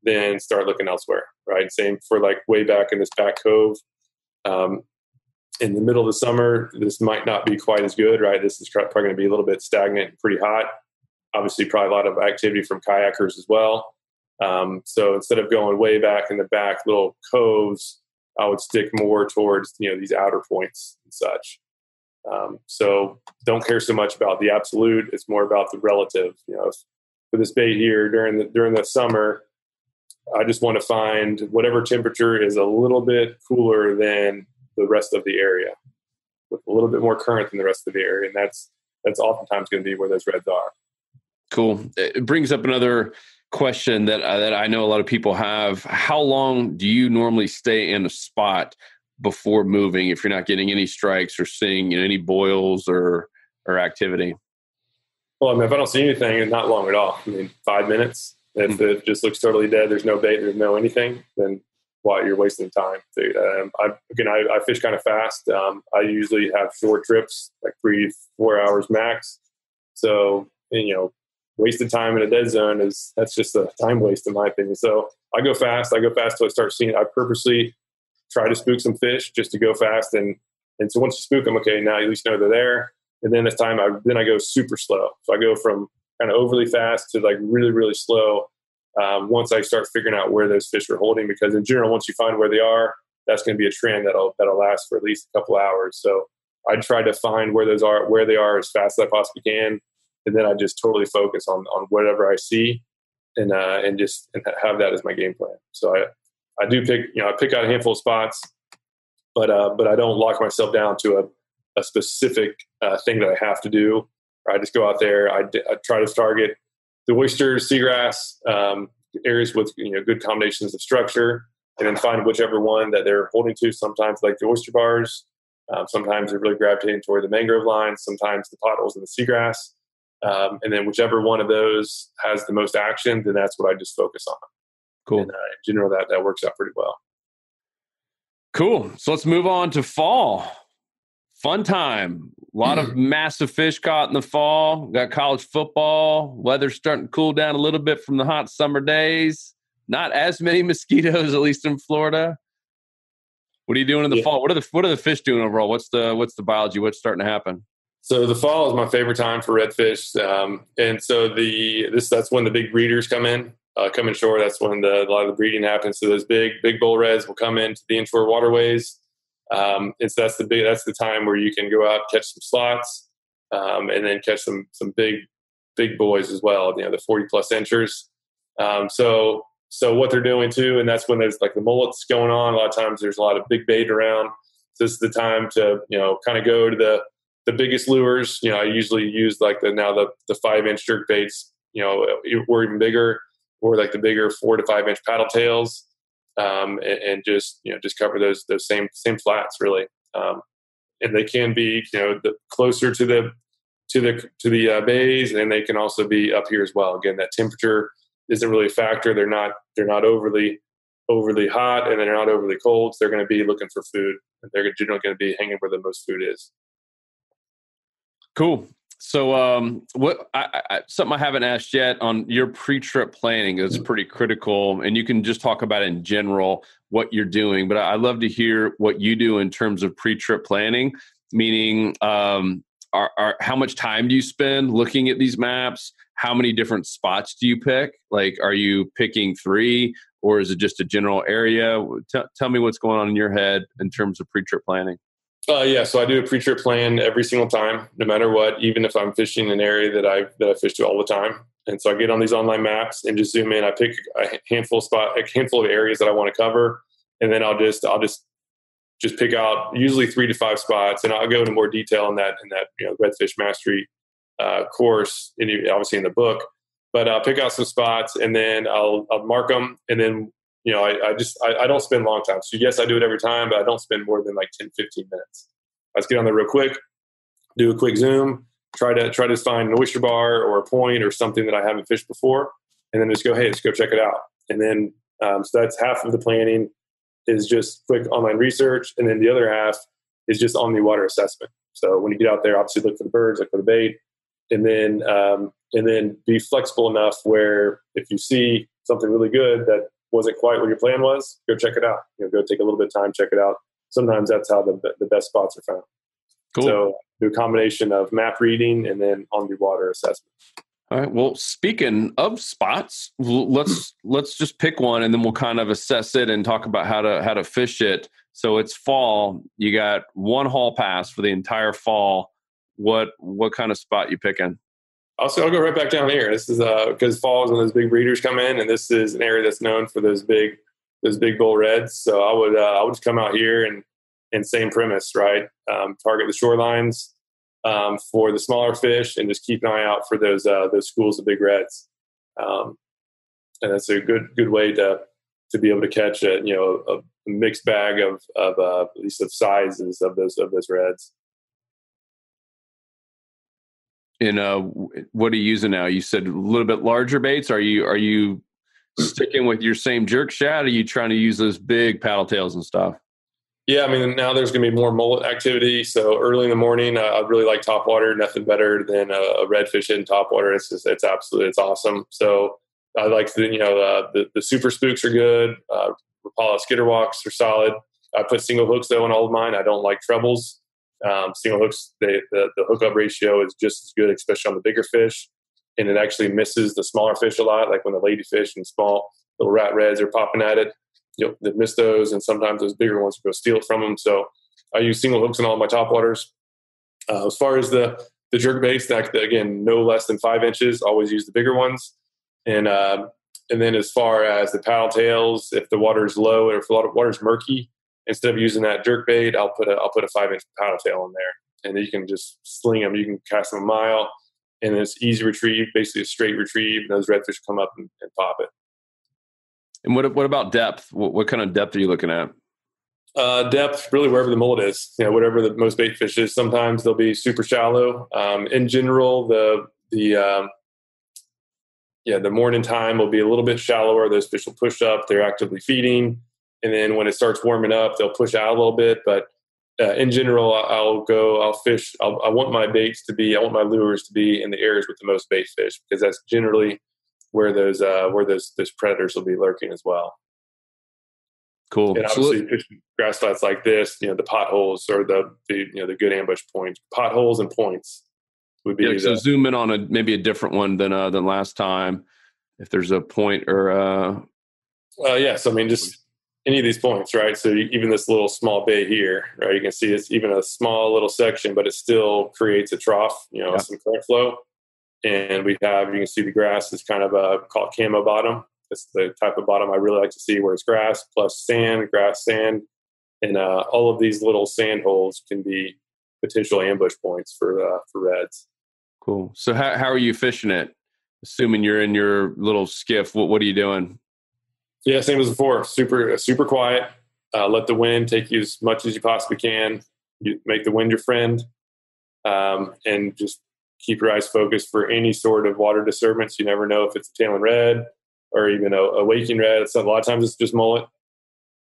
then start looking elsewhere, right? Same for like way back in this back cove. In the middle of the summer, this might not be quite as good, right? This is probably going to be a little bit stagnant and pretty hot. Obviously, probably a lot of activity from kayakers as well. So instead of going way back in the back little coves, I would stick more towards these outer points and such. So don't care so much about the absolute. It's more about the relative. For this bait here during the summer, I just want to find whatever temperature is a little bit cooler than the rest of the area, with a little bit more current than the rest of the area, and that's oftentimes going to be where those reds are. Cool. It brings up another question that I know a lot of people have. How long do you normally stay in a spot before moving if you're not getting any strikes or seeing any boils or activity? Well, if I don't see anything, not long at all. 5 minutes. If it just looks totally dead, there's no bait, there's no anything, then you're wasting time. I fish kind of fast. I usually have short trips, like 3 to 4 hours max. So, wasted time in a dead zone that's just a time waste in my opinion. So I go fast till I start seeing. I purposely try to spook some fish just to go fast, and so once you spook them, okay, now you at least know they're there. And then this time, I go super slow. So I go from kind of overly fast to like really, really slow. Once I start figuring out where those fish are holding, because in general, once you find where they are, that's going to be a trend that'll last for at least a couple hours. So I try to find where they are as fast as I possibly can, and then I just totally focus on whatever I see, and have that as my game plan. So I do pick out a handful of spots, but I don't lock myself down to a specific thing that I have to do. I just go out there. I try to target the oysters, seagrass, areas with good combinations of structure, and then find whichever one that they're holding to. Sometimes like the oyster bars, sometimes they're really gravitating toward the mangrove lines, sometimes the potholes in the seagrass, and then whichever one of those has the most action, then that's what I just focus on. Cool. And, in general, that works out pretty well. Cool. So let's move on to fall. Fun time. A lot of massive fish caught in the fall. Got college football. Weather's starting to cool down a little bit from the hot summer days. Not as many mosquitoes, at least in Florida. What are you doing in the fall? What are the fish doing overall? What's the biology? What's starting to happen? So the fall is my favorite time for redfish, and so that's when the big breeders come inshore. That's when a lot of the breeding happens. So those big bull reds will come into the inshore waterways. And so that's the time where you can go out, catch some slots, and then catch some big boys as well. The 40+ inchers. So what they're doing too, and that's when there's like the mullets going on. A lot of times there's a lot of big bait around. So this is the time to kind of go to the biggest lures. I usually use like the 5-inch jerk baits, or even bigger, or like the bigger 4 to 5 inch paddle tails. And just cover those same flats really, and they can be closer to the bays, and they can also be up here as well. Again, that temperature isn't really a factor. They're not overly hot, and they're not overly cold. So they're going to be looking for food, and they're generally going to be hanging where the most food is. Cool. So, something I haven't asked yet on your pre-trip planning is pretty critical, and you can just talk about it in general, what you're doing. But I'd love to hear what you do in terms of pre-trip planning, meaning how much time do you spend looking at these maps? How many different spots do you pick? Like, are you picking 3, or is it just a general area? Tell me what's going on in your head in terms of pre-trip planning. So I do a pre-trip plan every single time, no matter what, even if I'm fishing an area that I fish to all the time. And so I get on these online maps and just zoom in. I pick a handful of areas that I want to cover, and then I'll just pick out usually 3 to 5 spots, and I'll go into more detail in that Redfish Mastery course, obviously in the book. But I'll pick out some spots, and then I'll mark them, and then I don't spend long time. So yes, I do it every time, but I don't spend more than like 10, 15 minutes. I just get on there real quick, do a quick zoom, try to find an oyster bar or a point or something that I haven't fished before, and then just go, hey, let's go check it out. And then, so that's half of the planning is just quick online research. And then the other half is just on the water assessment. So when you get out there, obviously look for the birds, look for the bait, and then be flexible enough where if you see something really good that wasn't quite what your plan was, go check it out. Go take a little bit of time, check it out. Sometimes that's how the best spots are found. Cool. So do a combination of map reading and then on the water assessment. All right. Well, speaking of spots, let's just pick one, and then we'll kind of assess it and talk about how to fish it. So it's fall. You got one haul pass for the entire fall. What kind of spot you picking? I'll go right back down here. This is because fall is when those big breeders come in, and this is an area that's known for those big bull reds. So I would just come out here and same premise, right? Target the shorelines for the smaller fish, and just keep an eye out for those schools of big reds. And that's a good way to be able to catch a mixed bag of at least of sizes of those reds. And what are you using now? You said a little bit larger baits. Are you sticking with your same jerk shad? Or are you trying to use those big paddle tails and stuff? Yeah, I mean, now there's going to be more mullet activity. So early in the morning, I really like topwater. Nothing better than a redfish in topwater. It's awesome. So I like the super spooks are good. Rapala skitterwalks are solid. I put single hooks though on all of mine. I don't like trebles. Single hooks, the hookup ratio is just as good, especially on the bigger fish, and it actually misses the smaller fish a lot. Like when the ladyfish and small little rat reds are popping at it, they miss those, and sometimes those bigger ones go steal it from them. So I use single hooks in all my top waters. As far as the jerk baits, again, no less than 5 inches. Always use the bigger ones, and then as far as the paddle tails, if the water is low or if the water is murky, instead of using that jerk bait, I'll put a 5-inch paddle tail in there, and then you can just sling them. You can cast them a mile, and it's easy retrieve, basically a straight retrieve. And those redfish come up and pop it. And what about depth? What kind of depth are you looking at? Depth, really wherever the mullet is, whatever the most bait fish is. Sometimes they'll be super shallow. In general, the morning time will be a little bit shallower. Those fish will push up. They're actively feeding. And then when it starts warming up, they'll push out a little bit. But in general, I'll fish. I want my lures to be in the areas with the most bait fish, because that's generally where those predators will be lurking as well. Cool. And obviously, fishing grass flats like this, the potholes or the good ambush points. Potholes and points would be. So zoom in on maybe a different one than last time. If there's a point or. Yes, just any of these points, right? So even this little small bay here, right? You can see it's even a small little section, but it still creates a trough, some current flow. And you can see the grass is kind of called camo bottom. That's the type of bottom I really like to see, where it's grass plus sand, and all of these little sand holes can be potential ambush points for reds. Cool. So how are you fishing it? Assuming you're in your little skiff, what are you doing? Yeah, same as before. Super quiet. Let the wind take you as much as you possibly can. You make the wind your friend, and just keep your eyes focused for any sort of water disturbance. You never know if it's a tailing red or even a waking red. A lot of times it's just mullet,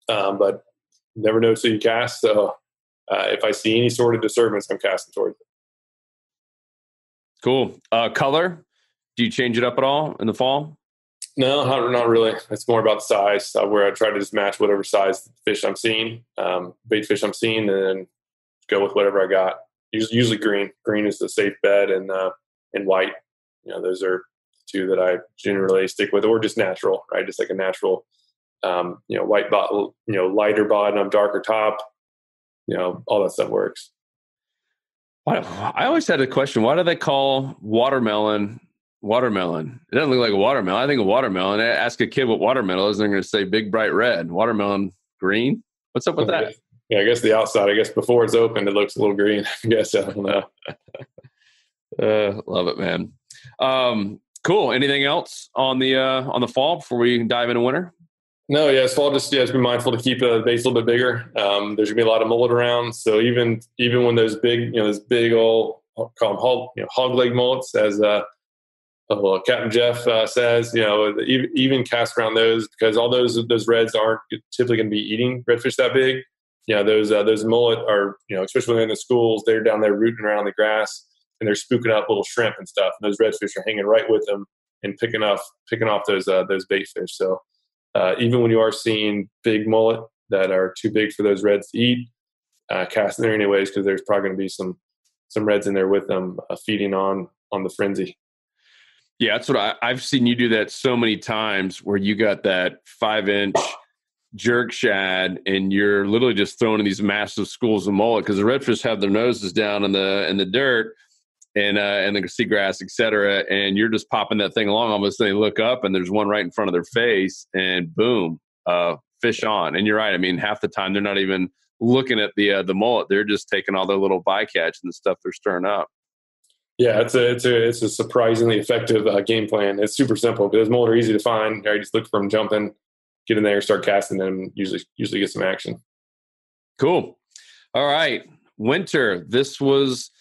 but you never know until you cast. So if I see any sort of disturbance, I'm casting towards it. Cool. Color? Do you change it up at all in the fall? No, not really. It's more about the size, where I try to just match whatever size fish I'm seeing, bait fish I'm seeing, and then go with whatever I got. Usually green. Green is the safe bet, and white. Those are two that I generally stick with, or just natural, right? Just like a natural, white bottle, lighter bottom, darker top, all that stuff works. I always had a question. Why do they call watermelon? It doesn't look like a watermelon. I think a watermelon. Ask a kid what watermelon is, and they're going to say big, bright red. Watermelon green? What's up with that? Yeah, I guess the outside. I guess before it's open, it looks a little green. I guess I don't know. Love it, man. Cool. Anything else on the fall before we dive into winter? No, yeah, fall just be mindful to keep the baits a little bit bigger. There's gonna be a lot of mullet around, so even when those big, those big old call them hog leg mullets, as Captain Jeff says, even cast around those, because all those reds aren't typically going to be eating redfish that big. Those mullet are, especially within the schools, they're down there rooting around the grass, and they're spooking up little shrimp and stuff. And those redfish are hanging right with them and picking off those bait fish. So even when you are seeing big mullet that are too big for those reds to eat, cast in there anyways, because there's probably going to be some reds in there with them feeding on the frenzy. Yeah, that's what I've seen you do that so many times, where you got that 5-inch jerk shad and you're literally just throwing in these massive schools of mullet, because the redfish have their noses down in the dirt and the seagrass, et cetera, and you're just popping that thing along. All of a sudden they look up and there's one right in front of their face, and boom, fish on. And you're right. I mean, half the time they're not even looking at the mullet; they're just taking all their little bycatch and the stuff they're stirring up. Yeah, it's a surprisingly effective game plan. It's super simple because mullet are easy to find. Right, just look for them jumping, get in there, start casting them. Usually get some action. Cool. All right, winter. This was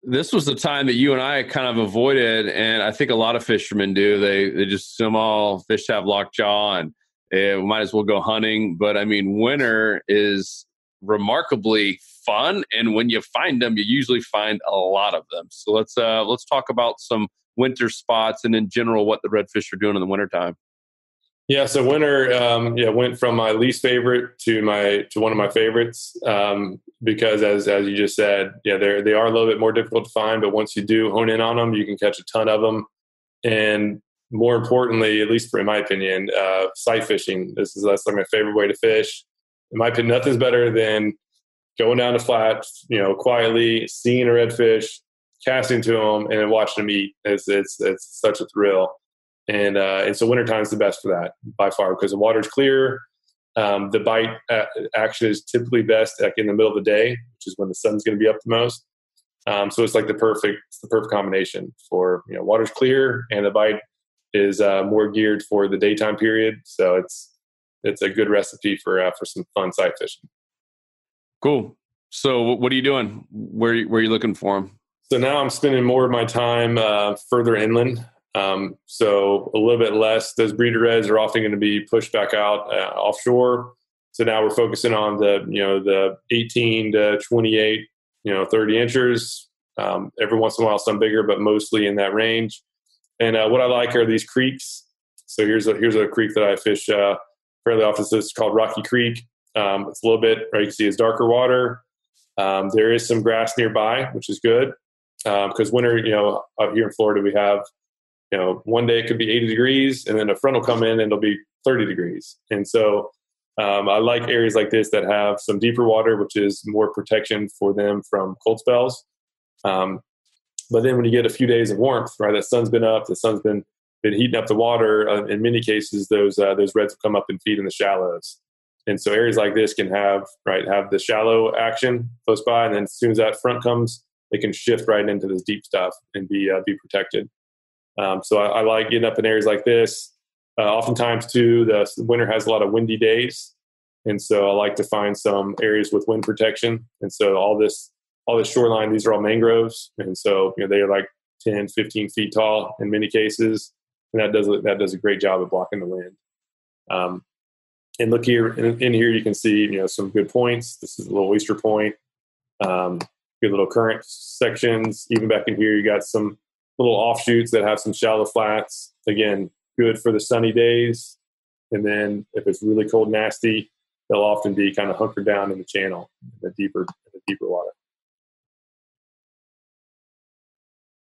the time that you and I kind of avoided, and I think a lot of fishermen do. They just assume all fish have lockjaw and we might as well go hunting. But I mean, winter is remarkably fun, and when you find them, you usually find a lot of them. So let's talk about some winter spots and in general what the redfish are doing in the wintertime. Yeah, so winter went from my least favorite to one of my favorites, because as you just said, they are a little bit more difficult to find, but once you do hone in on them, you can catch a ton of them. And more importantly, at least in my opinion, sight fishing. That's like my favorite way to fish. In my opinion, nothing's better than going down the flat, quietly, seeing a redfish, casting to them, and then watching them eat. It's such a thrill. And so wintertime is the best for that by far, because the water's clear. The bite action is typically best like in the middle of the day, which is when the sun's going to be up the most. So it's like the perfect combination for, water's clear and the bite is more geared for the daytime period. So it's a good recipe for some fun sight fishing. Cool. So what are you doing? Where are you looking for them? So now I'm spending more of my time further inland. So a little bit less. Those breeder reds are often going to be pushed back out offshore. So now we're focusing on the 18 to 28, 30 inchers. Every once in a while, some bigger, but mostly in that range. And what I like are these creeks. So here's a creek that I fish fairly often. So it's called Rocky Creek. It's a little bit, right, you can see it's darker water. There is some grass nearby, which is good. Because winter, out here in Florida, we have, one day it could be 80 degrees and then a front will come in and it'll be 30 degrees. And so I like areas like this that have some deeper water, which is more protection for them from cold spells. But then when you get a few days of warmth, right, the sun's been up, the sun's been heating up the water. In many cases, those reds will come up and feed in the shallows. And so areas like this can have the shallow action close by. And then as soon as that front comes, they can shift right into this deep stuff and be protected. So I like getting up in areas like this. Oftentimes too, the winter has a lot of windy days. And so I like to find some areas with wind protection. And so all this shoreline, these are all mangroves. And so, they are like 10, 15 feet tall in many cases. And that does a great job of blocking the wind. And look here, in here you can see, some good points. This is a little oyster point. Good little current sections. Even back in here, you got some little offshoots that have some shallow flats. Again, good for the sunny days. And then if it's really cold, nasty, they'll often be kind of hunkered down in the channel, in the deeper water.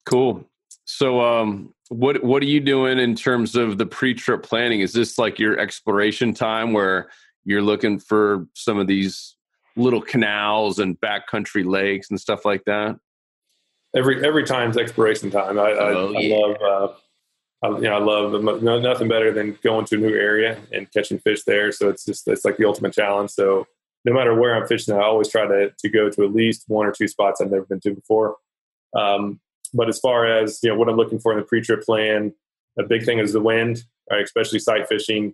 Cool. So, what are you doing in terms of the pre-trip planning? Is this like your exploration time where you're looking for some of these little canals and backcountry lakes and stuff like that? Every time's exploration time. I love nothing better than going to a new area and catching fish there. So it's like the ultimate challenge. So no matter where I'm fishing, I always try to go to at least one or two spots I've never been to before. But as far as what I'm looking for in the pre-trip plan, a big thing is the wind, right? Especially sight fishing.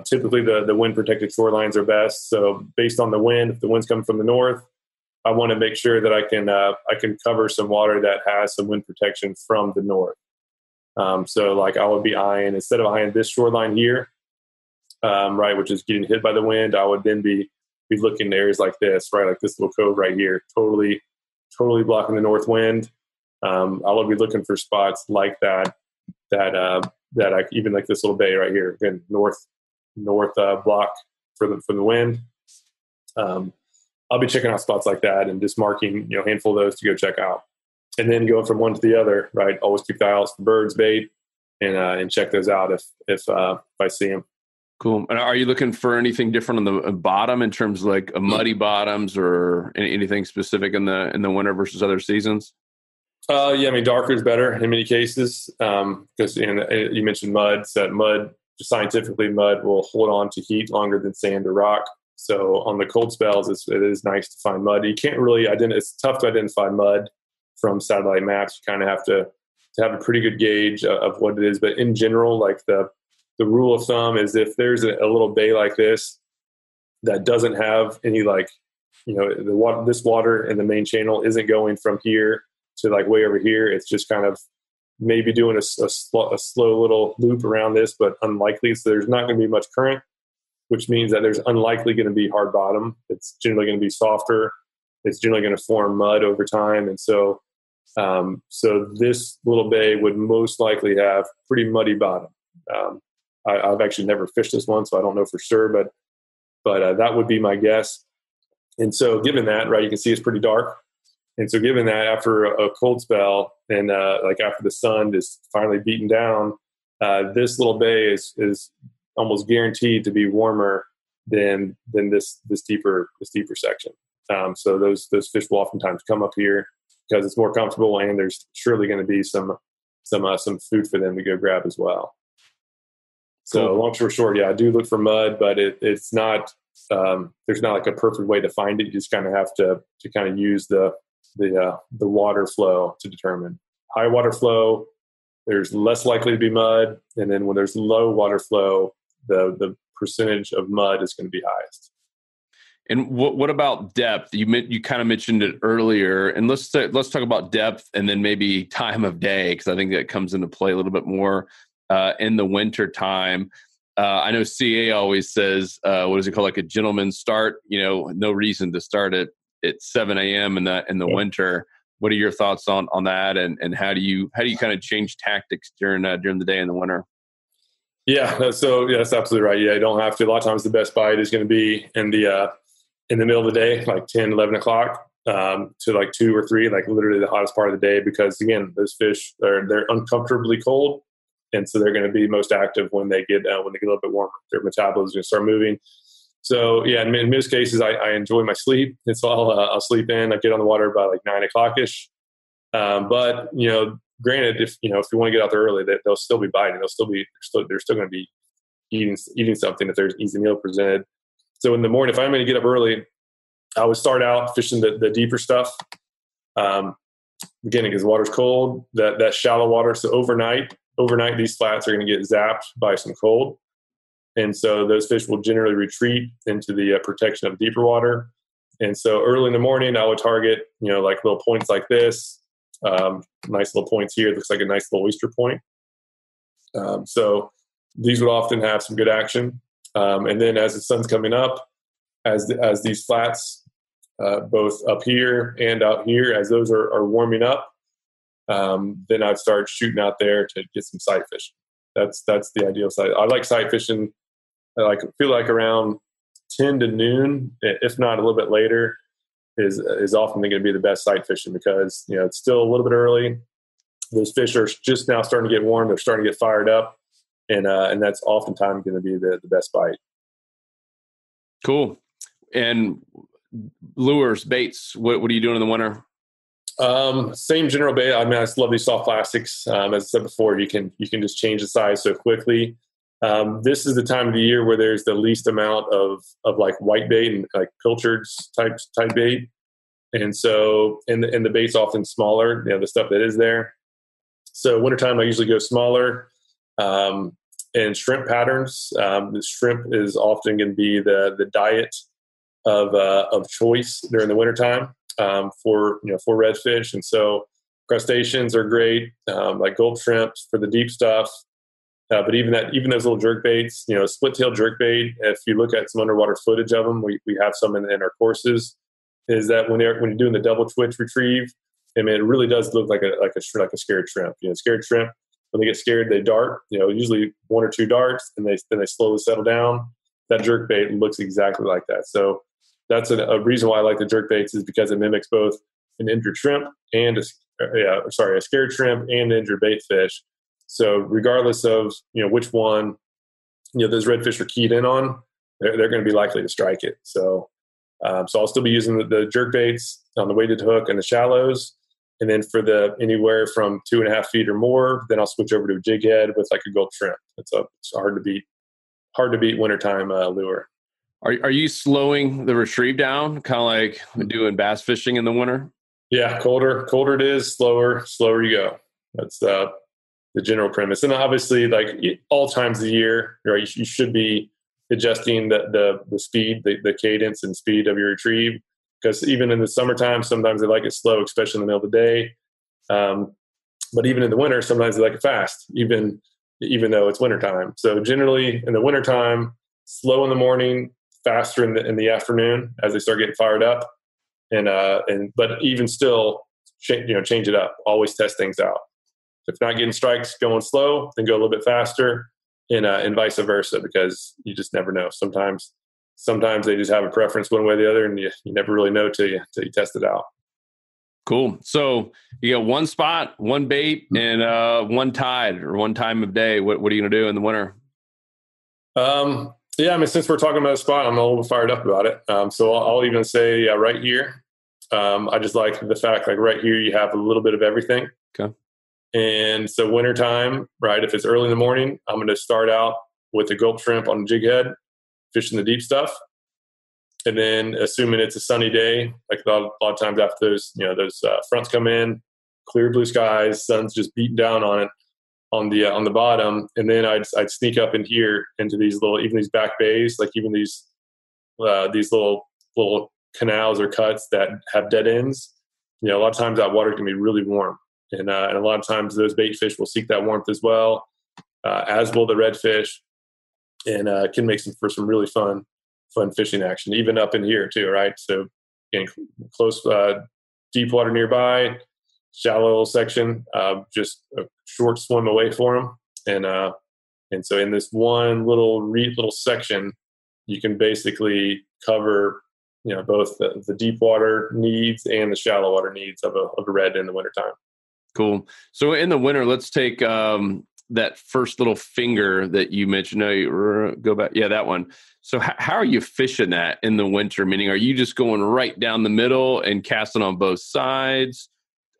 Typically, the wind protected shorelines are best. So based on the wind, if the wind's coming from the north, I want to make sure that I can cover some water that has some wind protection from the north. So like I would be eyeing, instead of eyeing this shoreline here, right, which is getting hit by the wind, I would then be looking at areas like this, right, like this little cove right here, totally blocking the north wind. I would be looking for spots like that I even like this little bay right here, again, north block for the wind. I'll be checking out spots like that and just marking, a handful of those to go check out. And then going from one to the other, right? Always keep the eye out for birds, bait, and check those out if I see them. Cool. And are you looking for anything different on the bottom in terms of like muddy bottoms or anything specific in the winter versus other seasons? Yeah, I mean, darker is better in many cases because you mentioned mud. So mud, scientifically, mud will hold on to heat longer than sand or rock. So on the cold spells, it is nice to find mud. You can't really it's tough to identify mud from satellite maps. You kind of have to have a pretty good gauge of what it is. But in general, like the rule of thumb is if there's a little bay like this that doesn't have any this water in the main channel isn't going from here to like way over here. It's just kind of maybe doing a slow little loop around this, but unlikely. So there's not going to be much current, which means that there's unlikely going to be hard bottom. It's generally going to be softer. It's generally going to form mud over time. And so this little bay would most likely have pretty muddy bottom. I've actually never fished this one, so I don't know for sure, but that would be my guess. And so given that, right, you can see it's pretty dark. And so given that after a cold spell and like after the sun is finally beaten down, this little bay is almost guaranteed to be warmer than this deeper section. So those fish will oftentimes come up here because it's more comfortable, and there's surely going to be some food for them to go grab as well. So Cool. long story short, I do look for mud, but it's not, there's not like a perfect way to find it. You just kind of have to kind of use the water flow to determine. High water flow, there's less likely to be mud. And then when there's low water flow, the percentage of mud is going to be highest. And what about depth? You kind of mentioned it earlier, and let's talk about depth and then maybe time of day, because I think that comes into play a little bit more in the winter time. I know CA always says, what is it called, like a gentleman's start? No reason to start at 7 a.m. in the winter. What are your thoughts on that, and how do you kind of change tactics during the day in the winter? Yeah, that's absolutely right. Yeah, you don't have to. A lot of times the best bite is going to be in the middle of the day, like 10, 11 o'clock to like 2 or 3, like literally the hottest part of the day, because again, those fish they're uncomfortably cold. And so they're going to be most active when they get a little bit warmer. Their metabolism is going to start moving. So yeah, in most cases, I enjoy my sleep. And so I'll sleep in. I get on the water by like 9 o'clock-ish. But granted, if you want to get out there early, they'll still be biting. They're still going to be eating something if there's an easy meal presented. So in the morning, if I'm going to get up early, I would start out fishing the deeper stuff. Beginning because the water's cold, that shallow water. So overnight, these flats are going to get zapped by some cold. And so those fish will generally retreat into the protection of deeper water. And so early in the morning, I would target, like little points like this. Nice little points here. It looks like a nice little oyster point. So these would often have some good action. And then as the sun's coming up, as these flats, both up here and out here, as those are warming up, then I'd start shooting out there to get some sight fishing. That's the ideal sight. I like sight fishing. I feel like around 10 to noon, if not a little bit later, is often going to be the best sight fishing, because it's still a little bit early. Those fish are just now starting to get warm. They're starting to get fired up, and that's oftentimes going to be the best bite. Cool. And lures, baits, what are you doing in the winter? Same general bait. I mean, I just love these soft plastics. As I said before, you can just change the size so quickly. This is the time of the year where there's the least amount of like white bait and like pilchard type bait. And so, and the bait's often smaller, the stuff that is there. So wintertime, I usually go smaller, and shrimp patterns. The shrimp is often going to be the diet of choice during the wintertime, for redfish. And so crustaceans are great, like gulp shrimps for the deep stuff. But even those little jerk baits, split tail jerk bait, if you look at some underwater footage of them, we have some in our courses, is that when you're doing the double twitch retrieve, I mean, it really does look like a scared shrimp. Scared shrimp, when they get scared, they dart, usually 1 or 2 darts, and then they slowly settle down. That jerk bait looks exactly like that. So that's a reason why I like the jerk baits, is because it mimics both an injured shrimp and a scared shrimp and an injured bait fish. So regardless of which one those redfish are keyed in on, they're going to be likely to strike it. So I'll still be using the jerk baits on the weighted hook and the shallows, and then for the anywhere from 2.5 feet or more, then I'll switch over to a jig head with like a gulp shrimp. It's hard to beat wintertime lure. Are you slowing the retrieve down, kind of like doing bass fishing in the winter? Yeah, colder it is, slower you go. That's the general premise. And obviously, like all times of the year, right, you should be adjusting the speed, the cadence and speed of your retrieve, because even in the summertime, sometimes they like it slow, especially in the middle of the day. But even in the winter, sometimes they like it fast, even though it's wintertime. So generally in the wintertime, slow in the morning, faster in the afternoon as they start getting fired up. But even still, change it up. Always test things out. If not getting strikes going slow, then go a little bit faster, and vice versa, because you just never know. Sometimes they just have a preference one way or the other, and you never really know till you test it out. Cool. So you got one spot, one bait, and one tide or one time of day. What are you going to do in the winter? Yeah, I mean, since we're talking about a spot, I'm a little bit fired up about it. So I'll even say right here. I just like the fact, like right here, you have a little bit of everything. Okay. And so wintertime, right, if it's early in the morning, I'm going to start out with a gulp shrimp on a jig head, fishing the deep stuff. And then assuming it's a sunny day, like a lot of times after those fronts come in, clear blue skies, sun's just beating down on it on the bottom. And then I'd sneak up in here into these back bays, like even these little canals or cuts that have dead ends. A lot of times that water can be really warm. And a lot of times those bait fish will seek that warmth as well, as will the redfish, and can make for some really fun fishing action, even up in here too, right? So getting close, deep water nearby, shallow section, just a short swim away for them, and so in this one little section, you can basically cover both the deep water needs and the shallow water needs of a red in the wintertime. Cool. So in the winter, let's take that first little finger that you mentioned. No, you go back. Yeah, that one. So how are you fishing that in the winter? Meaning, are you just going right down the middle and casting on both sides?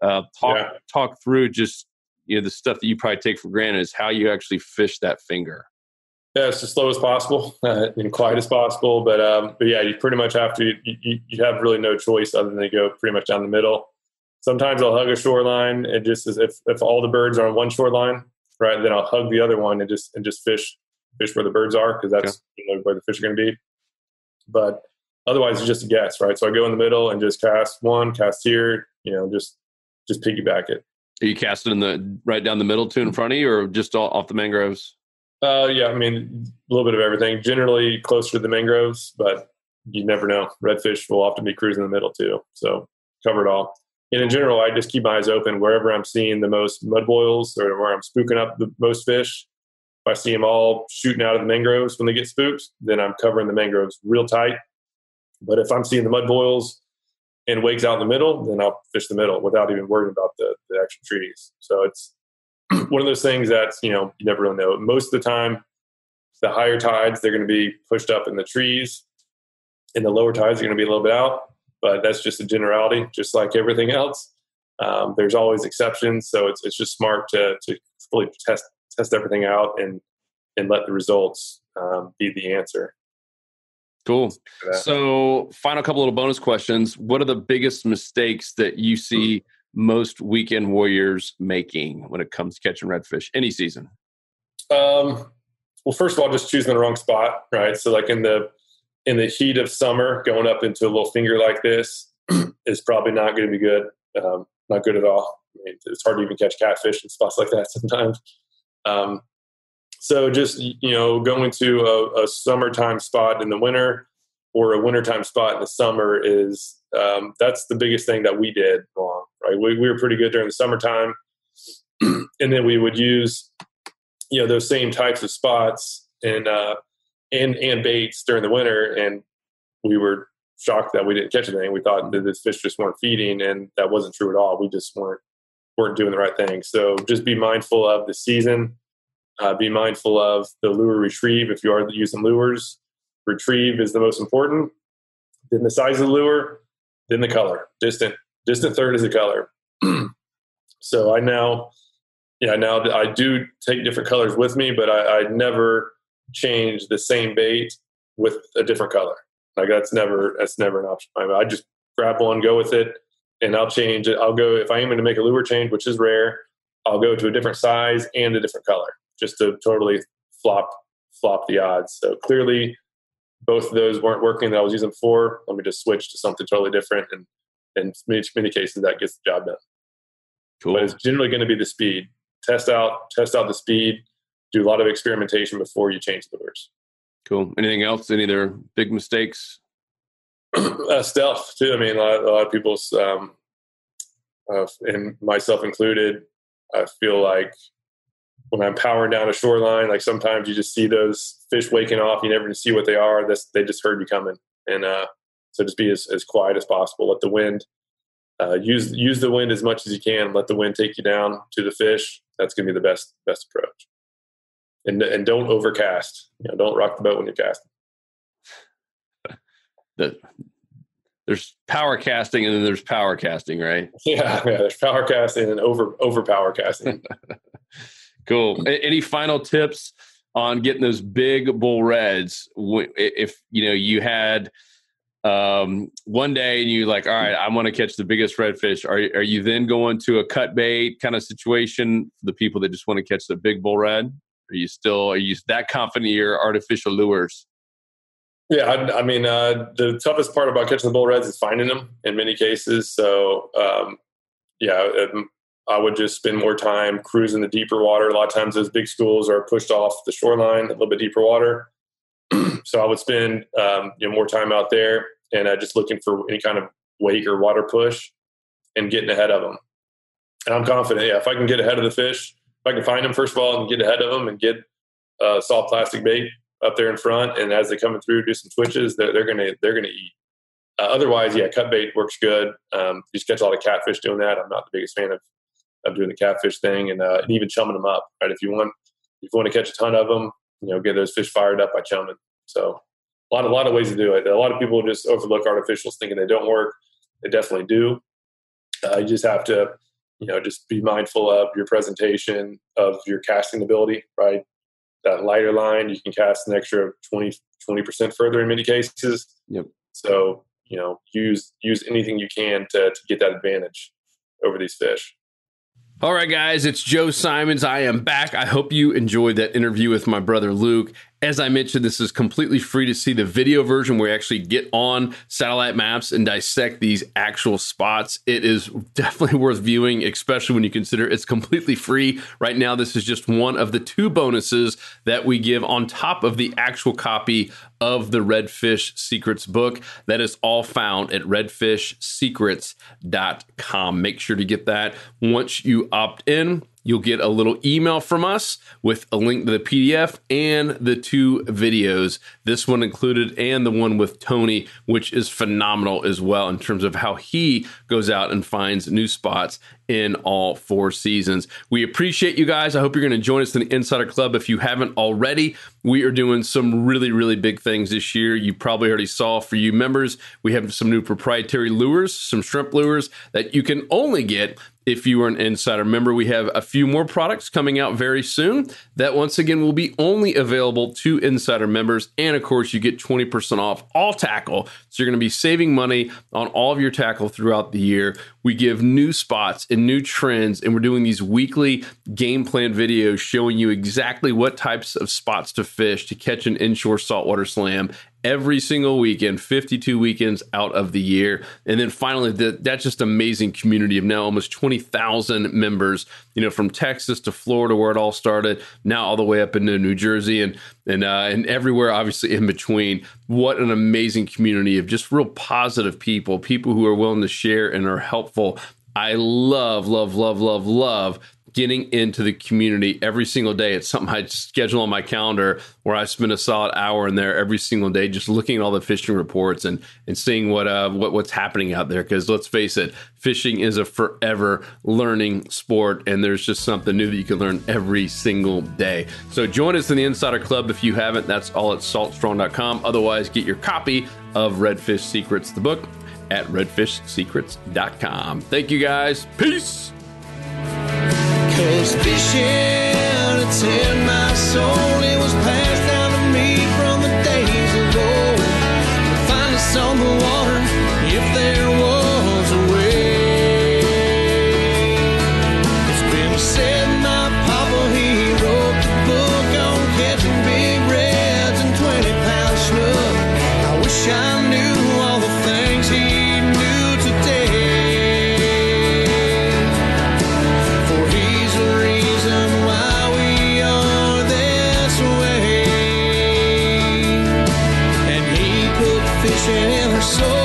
Talk through just the stuff that you probably take for granted is how you actually fish that finger. Yeah, it's as slow as possible and quiet as possible. But yeah, you pretty much have to. You have really no choice other than to go pretty much down the middle. Sometimes I'll hug a shoreline, and just as if all the birds are on one shoreline, right, then I'll hug the other one and just fish where the birds are, because that's where the fish are going to be. But otherwise, it's just a guess, right? So I go in the middle and just cast here, just piggyback it. Are you casting right down the middle too in front of you, or just off the mangroves? Yeah, I mean, a little bit of everything. Generally closer to the mangroves, but you never know. Redfish will often be cruising in the middle too, so cover it all. And in general, I just keep my eyes open wherever I'm seeing the most mud boils or where I'm spooking up the most fish. If I see them all shooting out of the mangroves when they get spooked, then I'm covering the mangroves real tight. But if I'm seeing the mud boils and wakes out in the middle, then I'll fish the middle without even worrying about the actual trees. So it's one of those things that, you never really know. Most of the time, the higher tides, they're going to be pushed up in the trees, and the lower tides are going to be a little bit out. But that's just a generality, just like everything else. There's always exceptions, so it's just smart to fully test everything out and let the results be the answer. Cool. So, final couple little bonus questions. What are the biggest mistakes that you see most weekend warriors making when it comes to catching redfish any season? Well, first of all, just choosing the wrong spot, right? So, like in the heat of summer, going up into a little finger like this is probably not going to be good. Not good at all. I mean, it's hard to even catch catfish in spots like that sometimes. So just, going to a summertime spot in the winter or a wintertime spot in the summer is, that's the biggest thing that we did wrong, right? We were pretty good during the summertime. And then we would use, those same types of spots and baits during the winter, and we were shocked that we didn't catch anything. We thought that this fish just weren't feeding, and that wasn't true at all. We just weren't doing the right thing. So just be mindful of the season. Be mindful of the lure retrieve. If you are using lures, retrieve is the most important. Then the size of the lure, then the color. Distant third is the color. So I do take different colors with me, but I never change the same bait with a different color. Like that's never an option. I just grab one, go with it, and I'll change it. I'll go, if I am going to make a lure change, which is rare, I'll go to a different size and a different color just to totally flop the odds. So clearly both of those weren't working that I was using before. Let me just switch to something totally different. And in many cases that gets the job done. Cool. But it's generally going to be the speed. Test out the speed. Do a lot of experimentation before you change the lures. Cool. Anything else? Any other big mistakes? Stealth too. I mean, a lot of people's, and myself included, I feel like when I'm powering down a shoreline, like sometimes you just see those fish waking off. You never see what they are. They just heard you coming. And so just be as quiet as possible. Let the wind, use the wind as much as you can. Let the wind take you down to the fish. That's going to be the best approach. And don't overcast. Don't rock the boat when you're casting. There's power casting and then there's power casting, right? Yeah. There's power casting and over power casting. Cool. Any final tips on getting those big bull reds. If you had one day and you like, all right, I want to catch the biggest redfish. Are you then going to a cut bait kind of situation for the people that just want to catch the big bull red? Are you that confident in your artificial lures? Yeah, I mean, the toughest part about catching the bull reds is finding them in many cases. So, I would just spend more time cruising the deeper water. A lot of times those big schools are pushed off the shoreline, a little bit deeper water. So I would spend more time out there and just looking for any kind of wake or water push and getting ahead of them. And I'm confident, if I can get ahead of the fish, if I can find them first of all and get ahead of them and get soft plastic bait up there in front, and as they're coming through, do some twitches, they're gonna eat. Otherwise, cut bait works good. You just catch a lot of catfish doing that. I'm not the biggest fan of doing the catfish thing, and even chumming them up. Right, if you want to catch a ton of them, get those fish fired up by chumming. So a lot of ways to do it. A lot of people just overlook artificials, thinking they don't work. They definitely do. You just have to, just be mindful of your presentation, of your casting ability. Right. That lighter line, you can cast an extra 20% further in many cases. Yep. So, use anything you can to get that advantage over these fish. All right, guys, it's Joe Simons. I am back. I hope you enjoyed that interview with my brother Luke. As I mentioned, this is completely free to see the video version where we actually get on satellite maps and dissect these actual spots. It is definitely worth viewing, especially when you consider it's completely free. Right now, this is just one of the 2 bonuses that we give on top of the actual copy of the Redfish Secrets book. That is all found at redfishsecrets.com. Make sure to get that. Once you opt in, you'll get a little email from us with a link to the PDF and the 2 videos, this one included and the one with Tony, which is phenomenal as well in terms of how he goes out and finds new spots in all 4 seasons. We appreciate you guys. I hope you're going to join us in the Insider Club. If you haven't already, we are doing some really, really big things this year. You probably already saw, for you members, we have some new proprietary lures, some shrimp lures that you can only get if you are an Insider member. We have a few more products coming out very soon that, once again, will be only available to Insider members. And of course, you get 20% off all tackle. So you're going to be saving money on all of your tackle throughout the year. We give new spots and new trends, and we're doing these weekly game plan videos showing you exactly what types of spots to fish to catch an inshore saltwater slam every single weekend, 52 weekends out of the year. And then finally, that's just amazing community of now almost 20,000 members, from Texas to Florida, where it all started, now all the way up into New Jersey and everywhere, obviously, in between. What an amazing community of just real positive people who are willing to share and are helpful. I love getting into the community every single day. It's something I schedule on my calendar where I spend a solid hour in there every single day, just looking at all the fishing reports and seeing what's happening out there. Because let's face it, fishing is a forever learning sport, and there's just something new that you can learn every single day. So join us in the Insider Club if you haven't. That's all at saltstrong.com. Otherwise, get your copy of Redfish Secrets, the book, at redfishsecrets.com. Thank you, guys. Peace. 'Cause fishing, it's in my soul. It was passed down to me from the days of old. To find us on the water, if there was a way. It's been said my papa, he wrote the book on catching big reds and 20-pound snook. I wish I knew all the things he knew today. So